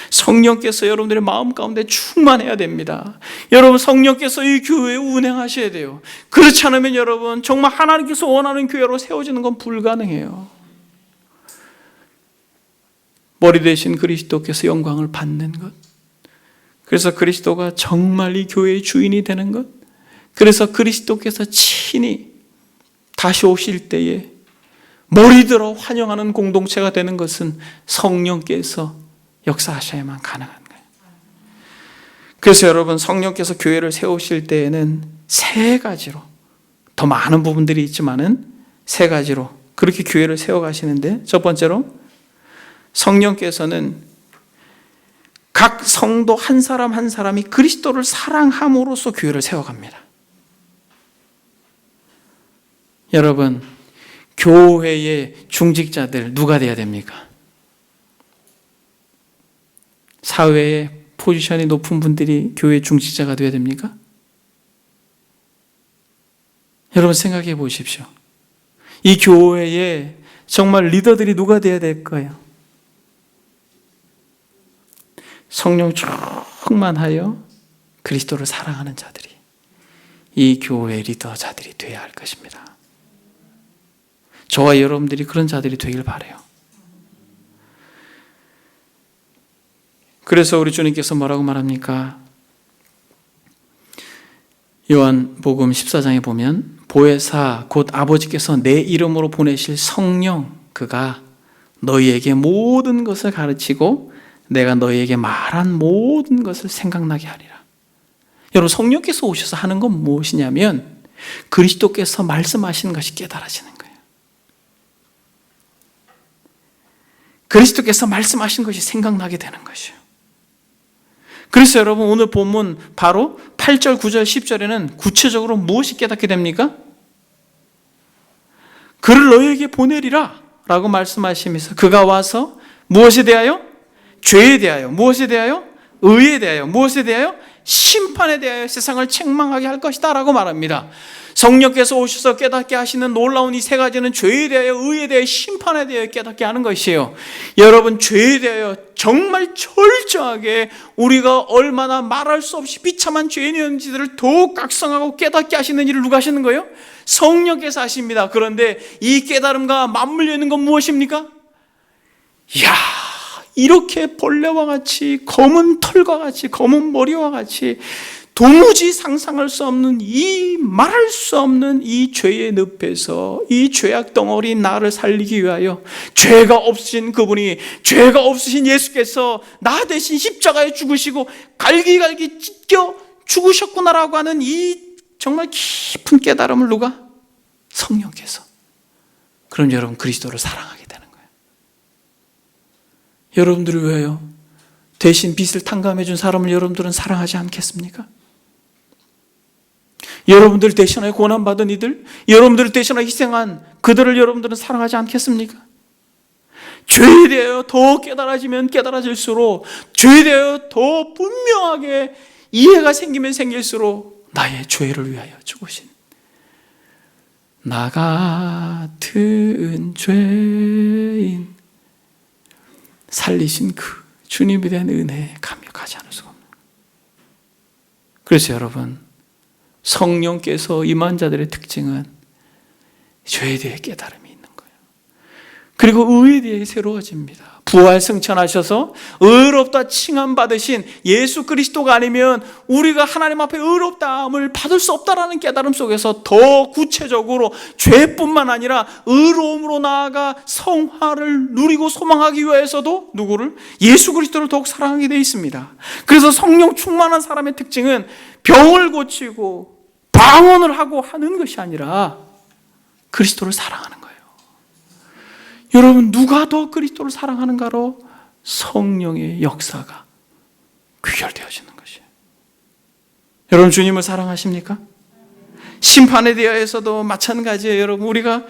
성령께서 여러분들의 마음 가운데 충만해야 됩니다. 여러분, 성령께서 이 교회에 운행하셔야 돼요. 그렇지 않으면 여러분, 정말 하나님께서 원하는 교회로 세워지는 건 불가능해요. 머리 대신 그리스도께서 영광을 받는 것, 그래서 그리스도가 정말 이 교회의 주인이 되는 것, 그래서 그리스도께서 친히 다시 오실 때에 머리들어 환영하는 공동체가 되는 것은 성령께서 역사하셔야만 가능한 거예요. 그래서 여러분, 성령께서 교회를 세우실 때에는 3가지로, 더 많은 부분들이 있지만은 3가지로 그렇게 교회를 세워가시는데, 첫 번째로 성령께서는 각 성도 한 사람 한 사람이 그리스도를 사랑함으로써 교회를 세워갑니다. 여러분, 교회의 중직자들 누가 돼야 됩니까? 사회에 포지션이 높은 분들이 교회 중직자가 되어야 됩니까? 여러분, 생각해 보십시오. 이 교회에 정말 리더들이 누가 되어야 될까요? 성령 충만하여 그리스도를 사랑하는 자들이 이 교회의 리더자들이 되어야 할 것입니다. 저와 여러분들이 그런 자들이 되길 바라요. 그래서 우리 주님께서 뭐라고 말합니까? 요한복음 14장에 보면 보혜사 곧 아버지께서 내 이름으로 보내실 성령, 그가 너희에게 모든 것을 가르치고 내가 너희에게 말한 모든 것을 생각나게 하리라. 여러분, 성령께서 오셔서 하는 건 무엇이냐면 그리스도께서 말씀하시는 것이 깨달아지는 거예요. 그리스도께서 말씀하신 것이 생각나게 되는 것이에요. 그래서 여러분 오늘 본문 바로 8절, 9절, 10절에는 구체적으로 무엇이 깨닫게 됩니까? 그를 너희에게 보내리라 라고 말씀하시면서 그가 와서 무엇에 대하여? 죄에 대하여. 무엇에 대하여? 의에 대하여. 무엇에 대하여? 심판에 대하여 세상을 책망하게 할 것이다 라고 말합니다. 성령께서 오셔서 깨닫게 하시는 놀라운 이 세 가지는 죄에 대하여, 의에 대하여, 심판에 대하여 깨닫게 하는 것이에요. 여러분, 죄에 대하여 정말 철저하게 우리가 얼마나 말할 수 없이 비참한 죄인이었는지를 더욱 각성하고 깨닫게 하시는 일을 누가 하시는 거예요? 성령께서 하십니다. 그런데 이 깨달음과 맞물려 있는 건 무엇입니까? 이야, 이렇게 벌레와 같이, 검은 털과 같이, 검은 머리와 같이 도무지 상상할 수 없는 이 말할 수 없는 이 죄의 늪에서 이 죄악 덩어리 나를 살리기 위하여 죄가 없으신 그분이, 죄가 없으신 예수께서 나 대신 십자가에 죽으시고 갈기갈기 찢겨 죽으셨구나라고 하는 이 정말 깊은 깨달음을 누가? 성령께서. 그럼 여러분 그리스도를 사랑하게 되는 거예요. 여러분들이 왜요? 대신 빚을 탕감해 준 사람을 여러분들은 사랑하지 않겠습니까? 여러분들을 대신하여 고난받은 이들, 여러분들을 대신하여 희생한 그들을 여러분들은 사랑하지 않겠습니까? 죄에 대하여 더 깨달아지면 깨달아질수록, 죄에 대하여 더 분명하게 이해가 생기면 생길수록 나의 죄를 위하여 죽으신 나 같은 죄인 살리신 그 주님에 대한 은혜에 감격하지 않을 수가 없는 거예요. 그래서 여러분, 성령께서 임한 자들의 특징은 죄에 대해 깨달음이 있는 거예요. 그리고 의에 대해 새로워집니다. 부활 승천하셔서 의롭다 칭함받으신 예수 그리스도가 아니면 우리가 하나님 앞에 의롭다함을 받을 수 없다라는 깨달음 속에서 더 구체적으로 죄뿐만 아니라 의로움으로 나아가 성화를 누리고 소망하기 위해서도 누구를? 예수 그리스도를 더욱 사랑하게 되어 있습니다. 그래서 성령 충만한 사람의 특징은 병을 고치고 방언을 하고 하는 것이 아니라 그리스도를 사랑하는 거예요. 여러분, 누가 더 그리스도를 사랑하는가로 성령의 역사가 귀결되어지는 것이에요. 여러분, 주님을 사랑하십니까? 심판에 대해서도 마찬가지예요. 여러분, 우리가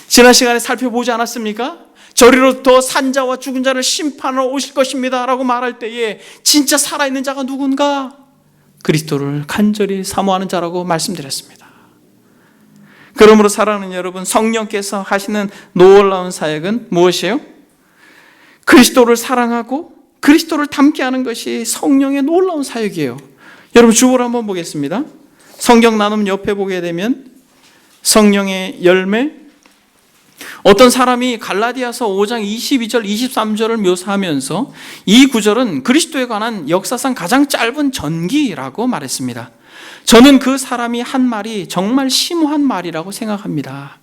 지난 시간에 살펴보지 않았습니까? 저리로부터 산자와 죽은 자를 심판하러 오실 것입니다 라고 말할 때에 진짜 살아있는 자가 누군가? 그리스도를 간절히 사모하는 자라고 말씀드렸습니다. 그러므로 사랑하는 여러분, 성령께서 하시는 놀라운 사역은 무엇이에요? 그리스도를 사랑하고 그리스도를 닮게 하는 것이 성령의 놀라운 사역이에요. 여러분, 주보를 한번 보겠습니다. 성경 나눔 옆에 보게 되면 성령의 열매, 어떤 사람이 갈라디아서 5장 22절, 23절을 묘사하면서 이 구절은 그리스도에 관한 역사상 가장 짧은 전기라고 말했습니다. 저는 그 사람이 한 말이 정말 심오한 말이라고 생각합니다.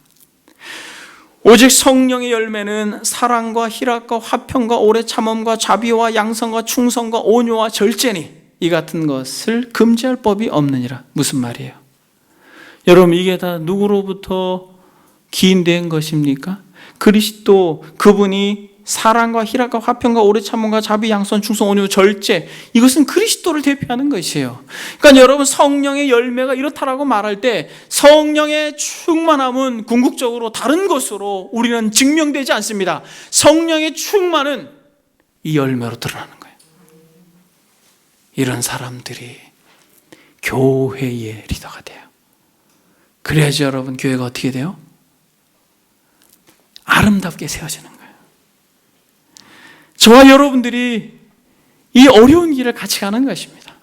오직 성령의 열매는 사랑과 희락과 화평과 오래 참음과 자비와 양성과 충성과 온유와 절제니 이 같은 것을 금지할 법이 없느니라. 무슨 말이에요? 여러분, 이게 다 누구로부터 기인된 것입니까? 그리스도, 그분이 사랑과 희락과 화평과 오래 참음과 자비, 양선, 충성, 온유, 절제, 이것은 그리스도를 대표하는 것이에요. 그러니까 여러분, 성령의 열매가 이렇다라고 말할 때 성령의 충만함은 궁극적으로 다른 것으로 우리는 증명되지 않습니다. 성령의 충만은 이 열매로 드러나는 거예요. 이런 사람들이 교회의 리더가 돼요. 그래야지 여러분, 교회가 어떻게 돼요? 아름답게 세워지는 거예요. 저와 여러분들이 이 어려운 길을 같이 가는 것입니다.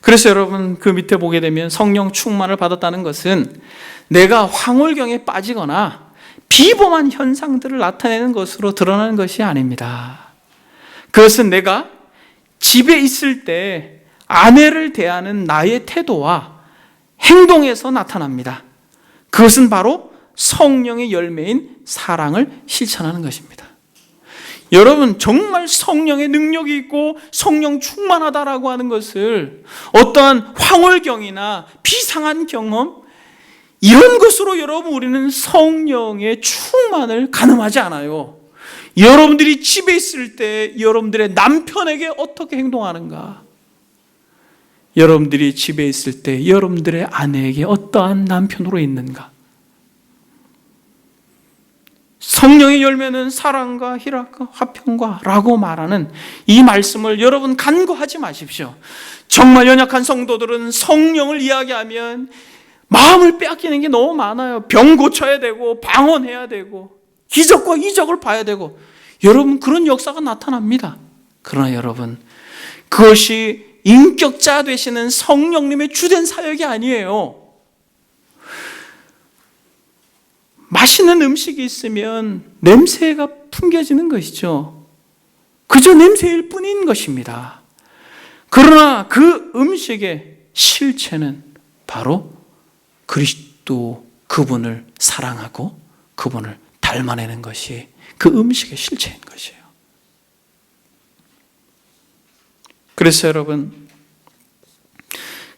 그래서 여러분, 그 밑에 보게 되면 성령 충만을 받았다는 것은 내가 황홀경에 빠지거나 비범한 현상들을 나타내는 것으로 드러나는 것이 아닙니다. 그것은 내가 집에 있을 때 아내를 대하는 나의 태도와 행동에서 나타납니다. 그것은 바로 성령의 열매인 사랑을 실천하는 것입니다. 여러분, 정말 성령의 능력이 있고 성령 충만하다라고 하는 것을 어떠한 황홀경이나 비상한 경험, 이런 것으로 여러분, 우리는 성령의 충만을 가늠하지 않아요. 여러분들이 집에 있을 때 여러분들의 남편에게 어떻게 행동하는가? 여러분들이 집에 있을 때 여러분들의 아내에게 어떠한 남편으로 있는가? 성령의 열매는 사랑과 희락과 화평과 라고 말하는 이 말씀을 여러분 간과하지 마십시오. 정말 연약한 성도들은 성령을 이야기하면 마음을 빼앗기는 게 너무 많아요. 병 고쳐야 되고 방언해야 되고 기적과 이적을 봐야 되고, 여러분 그런 역사가 나타납니다. 그러나 여러분, 그것이 인격자 되시는 성령님의 주된 사역이 아니에요. 맛있는 음식이 있으면 냄새가 풍겨지는 것이죠. 그저 냄새일 뿐인 것입니다. 그러나 그 음식의 실체는 바로 그리스도, 그분을 사랑하고 그분을 닮아내는 것이 그 음식의 실체인 것이에요. 그래서 여러분,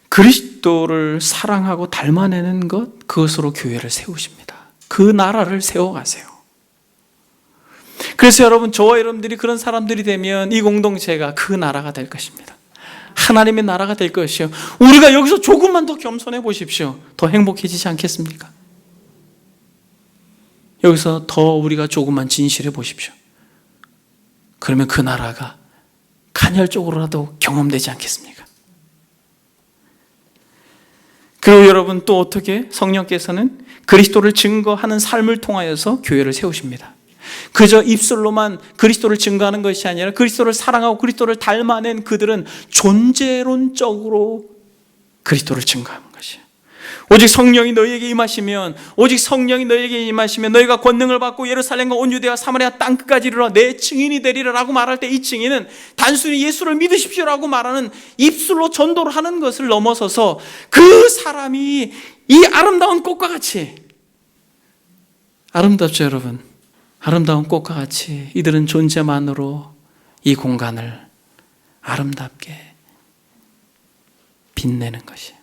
그리스도를 사랑하고 닮아내는 것, 그것으로 교회를 세우십니다. 그 나라를 세워가세요. 그래서 여러분, 저와 여러분들이 그런 사람들이 되면 이 공동체가 그 나라가 될 것입니다. 하나님의 나라가 될 것이요. 우리가 여기서 조금만 더 겸손해 보십시오. 더 행복해지지 않겠습니까? 여기서 더 우리가 조금만 진실해 보십시오. 그러면 그 나라가 간헐적으로라도 경험되지 않겠습니까? 그리고 여러분, 또 어떻게 성령께서는 그리스도를 증거하는 삶을 통하여서 교회를 세우십니다. 그저 입술로만 그리스도를 증거하는 것이 아니라 그리스도를 사랑하고 그리스도를 닮아낸 그들은 존재론적으로 그리스도를 증거하는 것이에요. 오직 성령이 너희에게 임하시면, 오직 성령이 너희에게 임하시면 너희가 권능을 받고 예루살렘과 온 유대와 사마리아 땅끝까지 이르러 내 증인이 되리라 라고 말할 때, 이 증인은 단순히 예수를 믿으십시오라고 말하는 입술로 전도를 하는 것을 넘어서서 그 사람이 이 아름다운 꽃과 같이, 아름답죠 여러분? 아름다운 꽃과 같이 이들은 존재만으로 이 공간을 아름답게 빛내는 것이에요.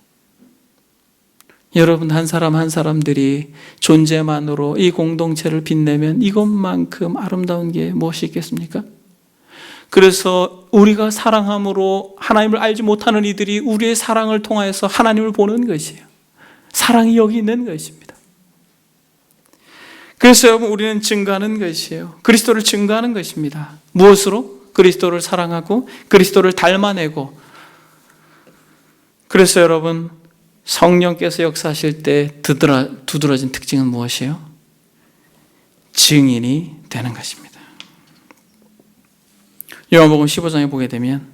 여러분, 한 사람 한 사람들이 존재만으로 이 공동체를 빛내면 이것만큼 아름다운 게 무엇이 있겠습니까? 그래서 우리가 사랑함으로 하나님을 알지 못하는 이들이 우리의 사랑을 통하여서 하나님을 보는 것이에요. 사랑이 여기 있는 것입니다. 그래서 여러분, 우리는 증거하는 것이에요. 그리스도를 증거하는 것입니다. 무엇으로? 그리스도를 사랑하고 그리스도를 닮아내고. 그래서 여러분, 성령께서 역사하실 때 두드러진 특징은 무엇이에요? 증인이 되는 것입니다. 요한복음 15장에 보게 되면,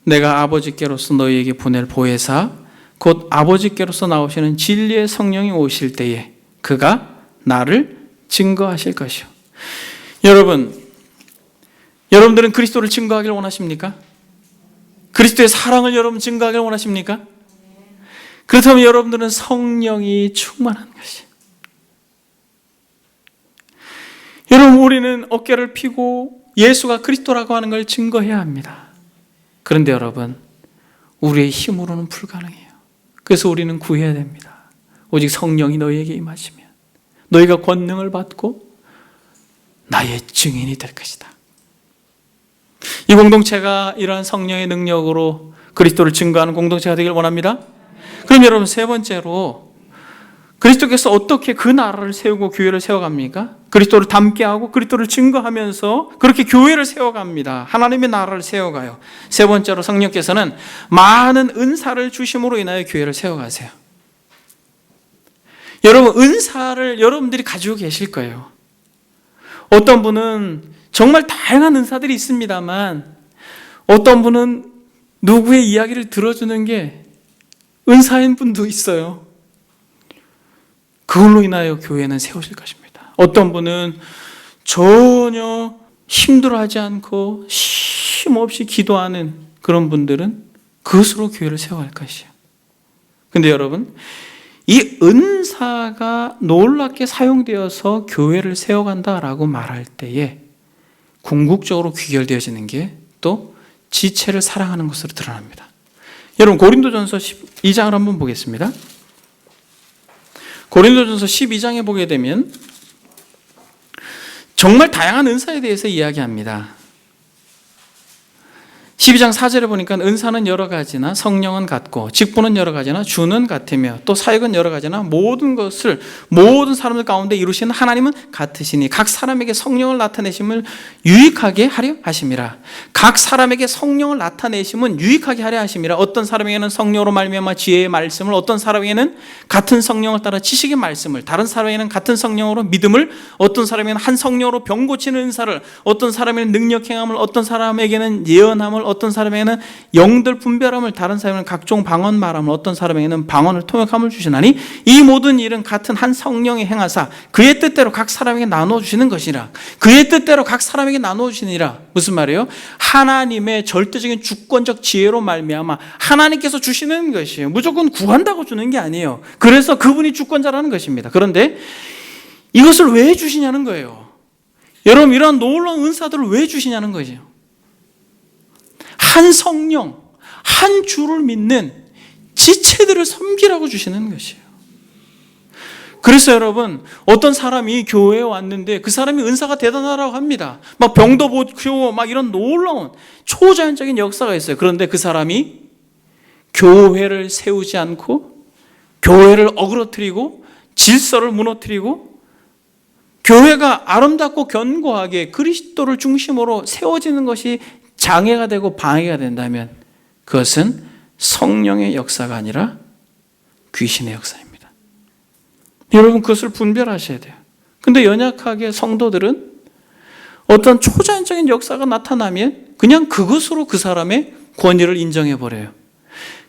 내가 아버지께로서 너희에게 보낼 보혜사 곧 아버지께로서 나오시는 진리의 성령이 오실 때에 그가 나를 증거하실 것이요. 여러분들은 그리스도를 증거하기를 원하십니까? 그리스도의 사랑을 여러분 증거하기를 원하십니까? 그렇다면 여러분들은 성령이 충만한 것이에요. 여러분, 우리는 어깨를 펴고 예수가 그리스도라고 하는 걸 증거해야 합니다. 그런데 여러분, 우리의 힘으로는 불가능해요. 그래서 우리는 구해야 됩니다. 오직 성령이 너희에게 임하시면 너희가 권능을 받고 나의 증인이 될 것이다. 이 공동체가 이러한 성령의 능력으로 그리스도를 증거하는 공동체가 되길 원합니다. 그럼 여러분, 세 번째로 그리스도께서 어떻게 그 나라를 세우고 교회를 세워갑니까? 그리스도를 닮게 하고 그리스도를 증거하면서 그렇게 교회를 세워갑니다. 하나님의 나라를 세워가요. 세 번째로 성령께서는 많은 은사를 주심으로 인하여 교회를 세워가세요. 여러분, 은사를 여러분들이 가지고 계실 거예요. 어떤 분은 정말 다양한 은사들이 있습니다만, 어떤 분은 누구의 이야기를 들어주는 게 은사인 분도 있어요. 그걸로 인하여 교회는 세워질 것입니다. 어떤 분은 전혀 힘들어하지 않고 쉼없이 기도하는 그런 분들은 그것으로 교회를 세워갈 것이에요. 근데 여러분, 이 은사가 놀랍게 사용되어서 교회를 세워간다라고 말할 때에 궁극적으로 귀결되어지는 게 또 지체를 사랑하는 것으로 드러납니다. 여러분, 고린도전서 12장을 한번 보겠습니다. 고린도전서 12장에 보게 되면 정말 다양한 은사에 대해서 이야기합니다. 12장 4절에 보니까 은사는 여러 가지나 성령은 같고 직분은 여러 가지나 주는 같으며 또 사역은 여러 가지나 모든 것을 모든 사람들 가운데 이루시는 하나님은 같으시니 각 사람에게 성령을 나타내심을 유익하게 하려 하심이라. 각 사람에게 성령을 나타내심은 유익하게 하려 하심이라. 어떤 사람에게는 성령으로 말미암아 지혜의 말씀을, 어떤 사람에게는 같은 성령을 따라 지식의 말씀을, 다른 사람에게는 같은 성령으로 믿음을, 어떤 사람에게는 한 성령으로 병 고치는 은사를, 어떤 사람에게는 능력 행함을, 어떤 사람에게는 예언함을, 어떤 사람에게는 영들 분별함을, 다른 사람에게는 각종 방언 말함을, 어떤 사람에게는 방언을 통역함을 주시나니 이 모든 일은 같은 한 성령이 행하사 그의 뜻대로 각 사람에게 나누어 주시는 것이라. 그의 뜻대로 각 사람에게 나누어 주시니라. 무슨 말이에요? 하나님의 절대적인 주권적 지혜로 말미암아 하나님께서 주시는 것이에요. 무조건 구한다고 주는 게 아니에요. 그래서 그분이 주권자라는 것입니다. 그런데 이것을 왜 주시냐는 거예요. 여러분, 이런 놀라운 은사들을 왜 주시냐는 거죠. 한 성령, 한 주를 믿는 지체들을 섬기라고 주시는 것이에요. 그래서 여러분, 어떤 사람이 교회에 왔는데 그 사람이 은사가 대단하다고 합니다. 막 병도 고치고 막 이런 놀라운 초자연적인 역사가 있어요. 그런데 그 사람이 교회를 세우지 않고 교회를 어그러뜨리고 질서를 무너뜨리고 교회가 아름답고 견고하게 그리스도를 중심으로 세워지는 것이 장애가 되고 방해가 된다면 그것은 성령의 역사가 아니라 귀신의 역사입니다. 여러분, 그것을 분별하셔야 돼요. 근데 연약하게 성도들은 어떤 초자연적인 역사가 나타나면 그냥 그것으로 그 사람의 권위를 인정해버려요.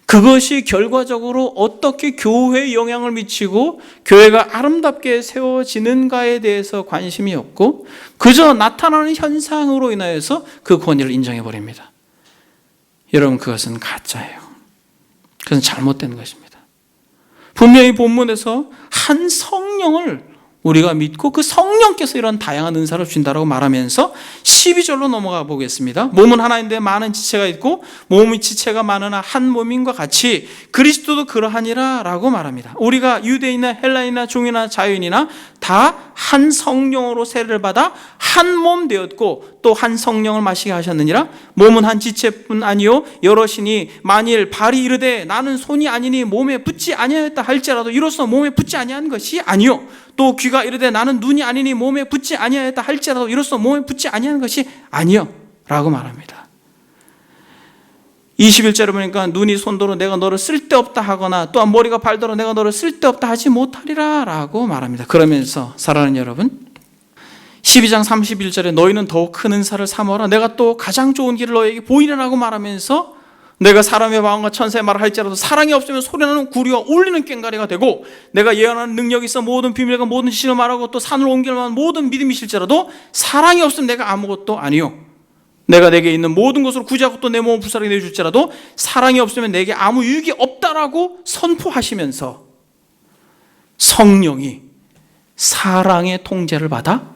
그것이 결과적으로 어떻게 교회에 영향을 미치고 교회가 아름답게 세워지는가에 대해서 관심이 없고 그저 나타나는 현상으로 인하여서 그 권위를 인정해버립니다. 여러분, 그것은 가짜예요. 그것은 잘못된 것입니다. 분명히 본문에서 한 성령을 우리가 믿고 그 성령께서 이런 다양한 은사를 주신다고 말하면서 12절로 넘어가 보겠습니다. 몸은 하나인데 많은 지체가 있고 몸의 지체가 많으나 한 몸인과 같이 그리스도도 그러하니라 라고 말합니다. 우리가 유대인이나 헬라인이나 종이나 자유인이나 다 한 성령으로 세례를 받아 한 몸 되었고 또 한 성령을 마시게 하셨느니라. 몸은 한 지체뿐 아니요 여럿이니 만일 발이 이르되 나는 손이 아니니 몸에 붙지 아니하였다 할지라도 이로써 몸에 붙지 아니한 것이 아니요 또 귀가 이르되 나는 눈이 아니니 몸에 붙지 아니하였다 할지라도 이로써 몸에 붙지 아니한 것이 아니요 라고 말합니다. 21절에 보니까 눈이 손도로 내가 너를 쓸데없다 하거나 또한 머리가 발도로 내가 너를 쓸데없다 하지 못하리라 라고 말합니다. 그러면서 사랑하는 여러분, 12장 31절에 너희는 더욱 큰 은사를 삼어라 내가 또 가장 좋은 길을 너희에게 보이리라고 말하면서 내가 사람의 마음과 천사의 말을 할지라도 사랑이 없으면 소리나는 구리와 울리는 꽹과리가 되고 내가 예언하는 능력이 있어 모든 비밀과 모든 지식을 말하고 또 산을 옮길 만한 모든 믿음이 있을지라도 사랑이 없으면 내가 아무것도 아니요 내가 내게 있는 모든 것으로 구제하고 또 내 몸을 불사르게 내줄지라도 사랑이 없으면 내게 아무 유익이 없다라고 선포하시면서 성령이 사랑의 통제를 받아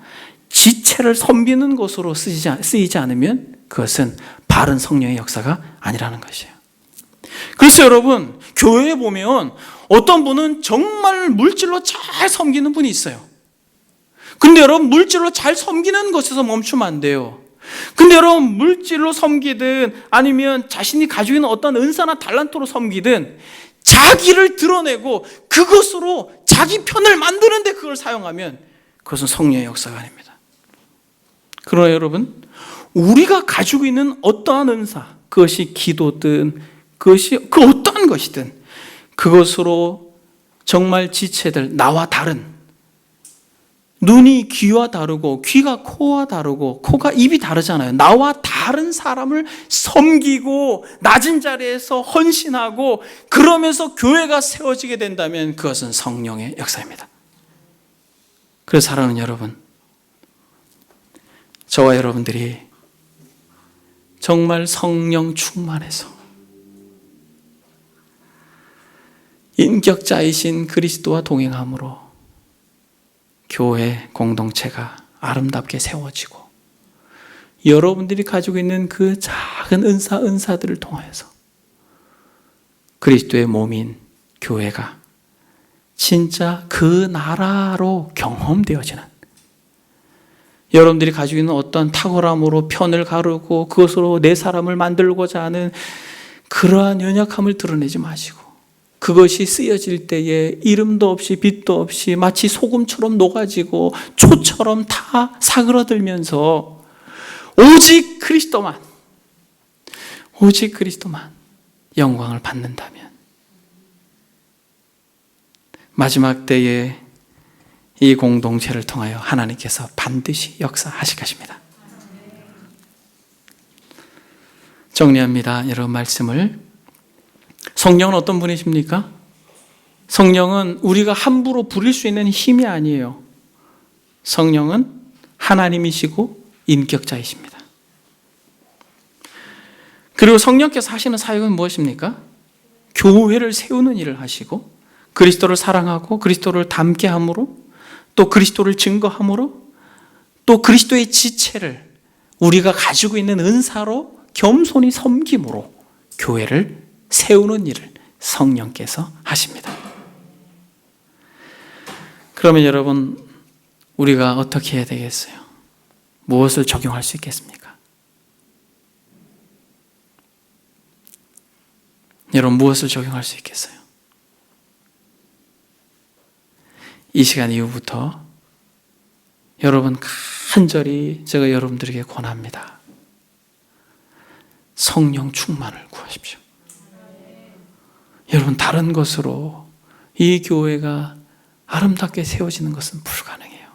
지체를 섬기는 것으로 쓰이지 않으면 그것은 바른 성령의 역사가 아니라는 것이에요. 그래서 여러분, 교회에 보면 어떤 분은 정말 물질로 잘 섬기는 분이 있어요. 근데 여러분, 물질로 잘 섬기는 것에서 멈추면 안 돼요. 근데 여러분, 물질로 섬기든 아니면 자신이 가지고 있는 어떤 은사나 달란트로 섬기든 자기를 드러내고 그것으로 자기 편을 만드는데 그걸 사용하면 그것은 성령의 역사가 아닙니다. 그러나 여러분, 우리가 가지고 있는 어떠한 은사, 그것이 기도든 그것이 그 어떠한 것이든 그것으로 정말 지체들, 나와 다른, 눈이 귀와 다르고 귀가 코와 다르고 코가 입이 다르잖아요. 나와 다른 사람을 섬기고 낮은 자리에서 헌신하고 그러면서 교회가 세워지게 된다면 그것은 성령의 역사입니다. 그래서 사랑하는 여러분, 저와 여러분들이 정말 성령 충만해서 인격자이신 그리스도와 동행함으로 교회 공동체가 아름답게 세워지고 여러분들이 가지고 있는 그 작은 은사들을 통하여서 그리스도의 몸인 교회가 진짜 그 나라로 경험되어지는, 여러분들이 가지고 있는 어떤 탁월함으로 편을 가르고 그것으로 내 사람을 만들고자 하는 그러한 연약함을 드러내지 마시고, 그것이 쓰여질 때에 이름도 없이 빛도 없이 마치 소금처럼 녹아지고 초처럼 다 사그러들면서 오직 그리스도만 영광을 받는다면 마지막 때에 이 공동체를 통하여 하나님께서 반드시 역사하실 것입니다. 정리합니다. 여러분 말씀을. 성령은 어떤 분이십니까? 성령은 우리가 함부로 부릴 수 있는 힘이 아니에요. 성령은 하나님이시고 인격자이십니다. 그리고 성령께서 하시는 사역은 무엇입니까? 교회를 세우는 일을 하시고 그리스도를 사랑하고 그리스도를 닮게 함으로 또 그리스도를 증거함으로 또 그리스도의 지체를 우리가 가지고 있는 은사로 겸손히 섬김으로 교회를 세우는 일을 성령께서 하십니다. 그러면 여러분, 우리가 어떻게 해야 되겠어요? 무엇을 적용할 수 있겠습니까? 여러분, 무엇을 적용할 수 있겠어요? 이 시간 이후부터 여러분 간절히 제가 여러분들에게 권합니다. 성령 충만을 구하십시오. 여러분, 다른 것으로 이 교회가 아름답게 세워지는 것은 불가능해요.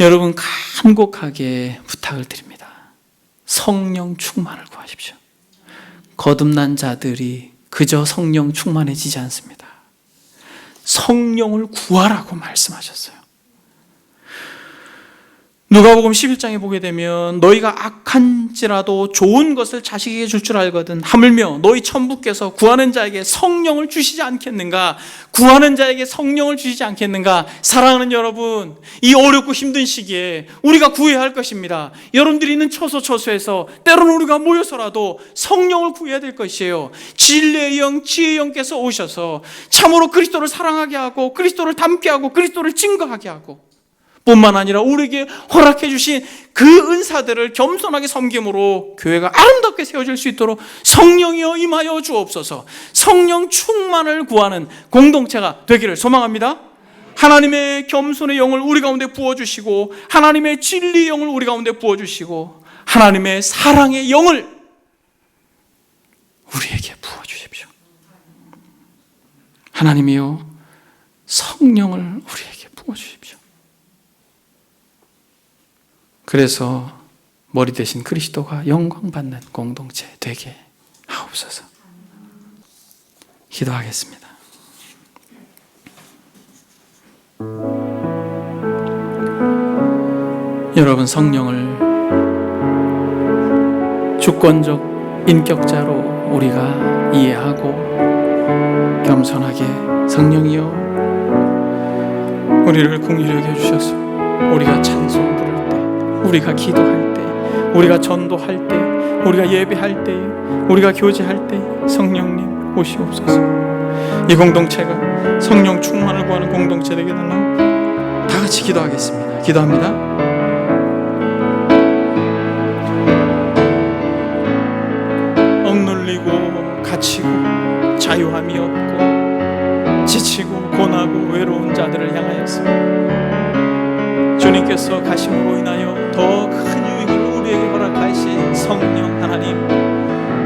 여러분, 간곡하게 부탁을 드립니다. 성령 충만을 구하십시오. 거듭난 자들이 그저 성령 충만해지지 않습니다. 성령을 구하라고 말씀하셨어요. 누가복음 11장에 보게 되면 너희가 악한지라도 좋은 것을 자식에게 줄 줄 알거든 하물며 너희 천부께서 구하는 자에게 성령을 주시지 않겠는가? 구하는 자에게 성령을 주시지 않겠는가? 사랑하는 여러분, 이 어렵고 힘든 시기에 우리가 구해야 할 것입니다. 여러분들이 있는 처소처소에서 때로는 우리가 모여서라도 성령을 구해야 될 것이에요. 진리의 영, 지혜의 영께서 오셔서 참으로 그리스도를 사랑하게 하고 그리스도를 닮게 하고 그리스도를 증거하게 하고 뿐만 아니라 우리에게 허락해 주신 그 은사들을 겸손하게 섬김으로 교회가 아름답게 세워질 수 있도록 성령이여 임하여 주옵소서. 성령 충만을 구하는 공동체가 되기를 소망합니다. 하나님의 겸손의 영을 우리 가운데 부어주시고 하나님의 진리의 영을 우리 가운데 부어주시고 하나님의 사랑의 영을 우리에게 부어주십시오. 하나님이여, 성령을 우리에게 부어주십시오. 그래서 머리 대신 그리스도가 영광받는 공동체 되게 하옵소서. 기도하겠습니다. 여러분, 성령을 주권적 인격자로 우리가 이해하고 겸손하게 성령이여 우리를 긍휼히 여겨주셔서 우리가 찬송 부를 때, 우리가 기도할 때, 우리가 전도할 때, 우리가 예배할 때, 우리가 교제할 때 성령님 오시옵소서. 이 공동체가 성령 충만을 구하는 공동체 되게 달라고 다 같이 기도하겠습니다. 기도합니다. 억눌리고 갇히고 자유함이 없고 지치고 고나고 외로운 자들을 향하여서 주님께서 가심으로 인하여 더 큰 유익을 우리에게 허락하신 성령 하나님,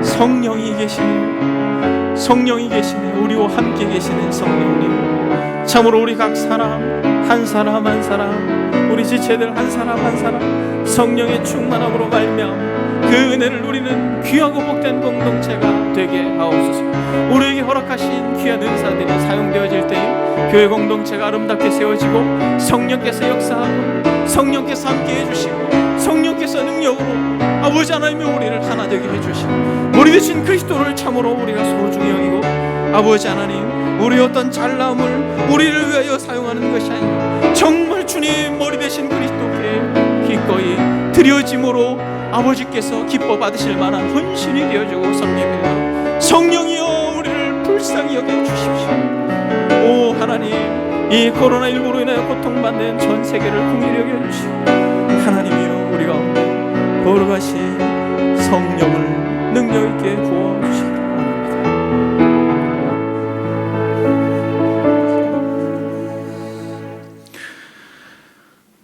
성령이 계시네, 성령이 계시네, 우리와 함께 계시는 성령님, 참으로 우리 각 사람 한 사람 한 사람, 우리 지체들 한 사람 한 사람 성령의 충만함으로 말미암아 그 은혜를 누리는 귀하고 복된 공동체가 되게 하옵소서. 우리에게 허락하신 귀한 은사들이 사용되어질 때 교회 공동체가 아름답게 세워지고 성령께서 역사하고 성령께서 함께 해주시고 성령께서 능력으로 아버지 하나님의 우리를 하나 되게 해주시고 머리 대신 그리스도를 참으로 우리가 소중히 여기고 아버지 하나님, 우리의 어떤 잘남을 우리를 위하여 사용하는 것이 아니라 정말 주님 머리 대신 그리스도께 기꺼이 드려짐으로 아버지께서 기뻐 받으실 만한 헌신이 되어주고 성령이여 우리를 불쌍히 여겨주십시오. 오 하나님, 이 코로나19로 인하여 고통받는 전 세계를 긍휼히 여겨주시고 하나님이여 우리 가운데 거룩하신 성령을 능력있게 부어주시기 원합니다.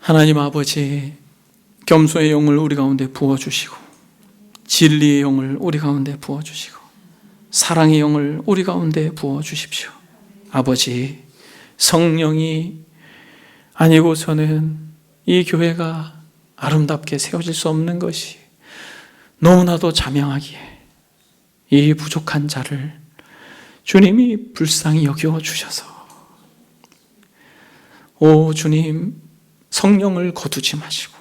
하나님 아버지, 겸손의 영을 우리 가운데 부어주시고 진리의 영을 우리 가운데 부어주시고 사랑의 영을 우리 가운데 부어주십시오. 아버지, 성령이 아니고서는 이 교회가 아름답게 세워질 수 없는 것이 너무나도 자명하기에 이 부족한 자를 주님이 불쌍히 여겨주셔서 오 주님, 성령을 거두지 마시고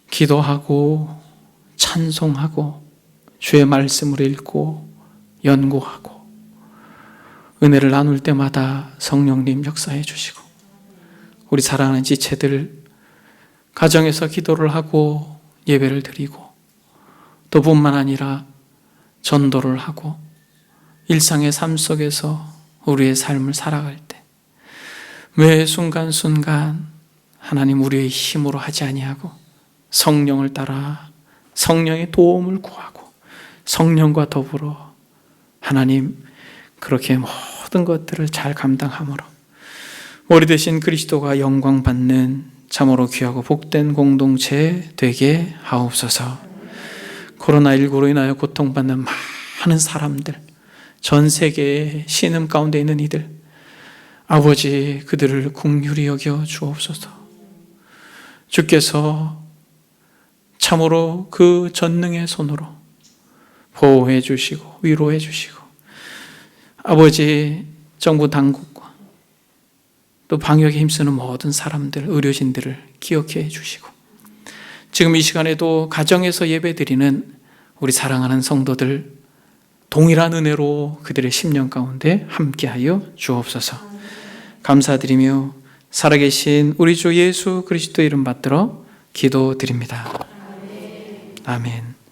기도하고 찬송하고 주의 말씀을 읽고 연구하고 은혜를 나눌 때마다 성령님 역사해 주시고 우리 사랑하는 지체들 가정에서 기도를 하고 예배를 드리고 또 뿐만 아니라 전도를 하고 일상의 삶 속에서 우리의 삶을 살아갈 때 매 순간순간 하나님 우리의 힘으로 하지 아니하고 성령을 따라 성령의 도움을 구하고 성령과 더불어 하나님 그렇게 모든 것들을 잘 감당함으로 머리 대신 그리스도가 영광받는 참으로 귀하고 복된 공동체 되게 하옵소서. 코로나19로 인하여 고통받는 많은 사람들, 전 세계의 신음 가운데 있는 이들, 아버지 그들을 긍휼히 여겨 주옵소서. 주께서 참으로 그 전능의 손으로 보호해 주시고 위로해 주시고 아버지 정부 당국과 또 방역에 힘쓰는 모든 사람들, 의료진들을 기억해 주시고 지금 이 시간에도 가정에서 예배드리는 우리 사랑하는 성도들 동일한 은혜로 그들의 심령 가운데 함께하여 주옵소서. 감사드리며 살아계신 우리 주 예수 그리스도 이름 받들어 기도드립니다. 아멘.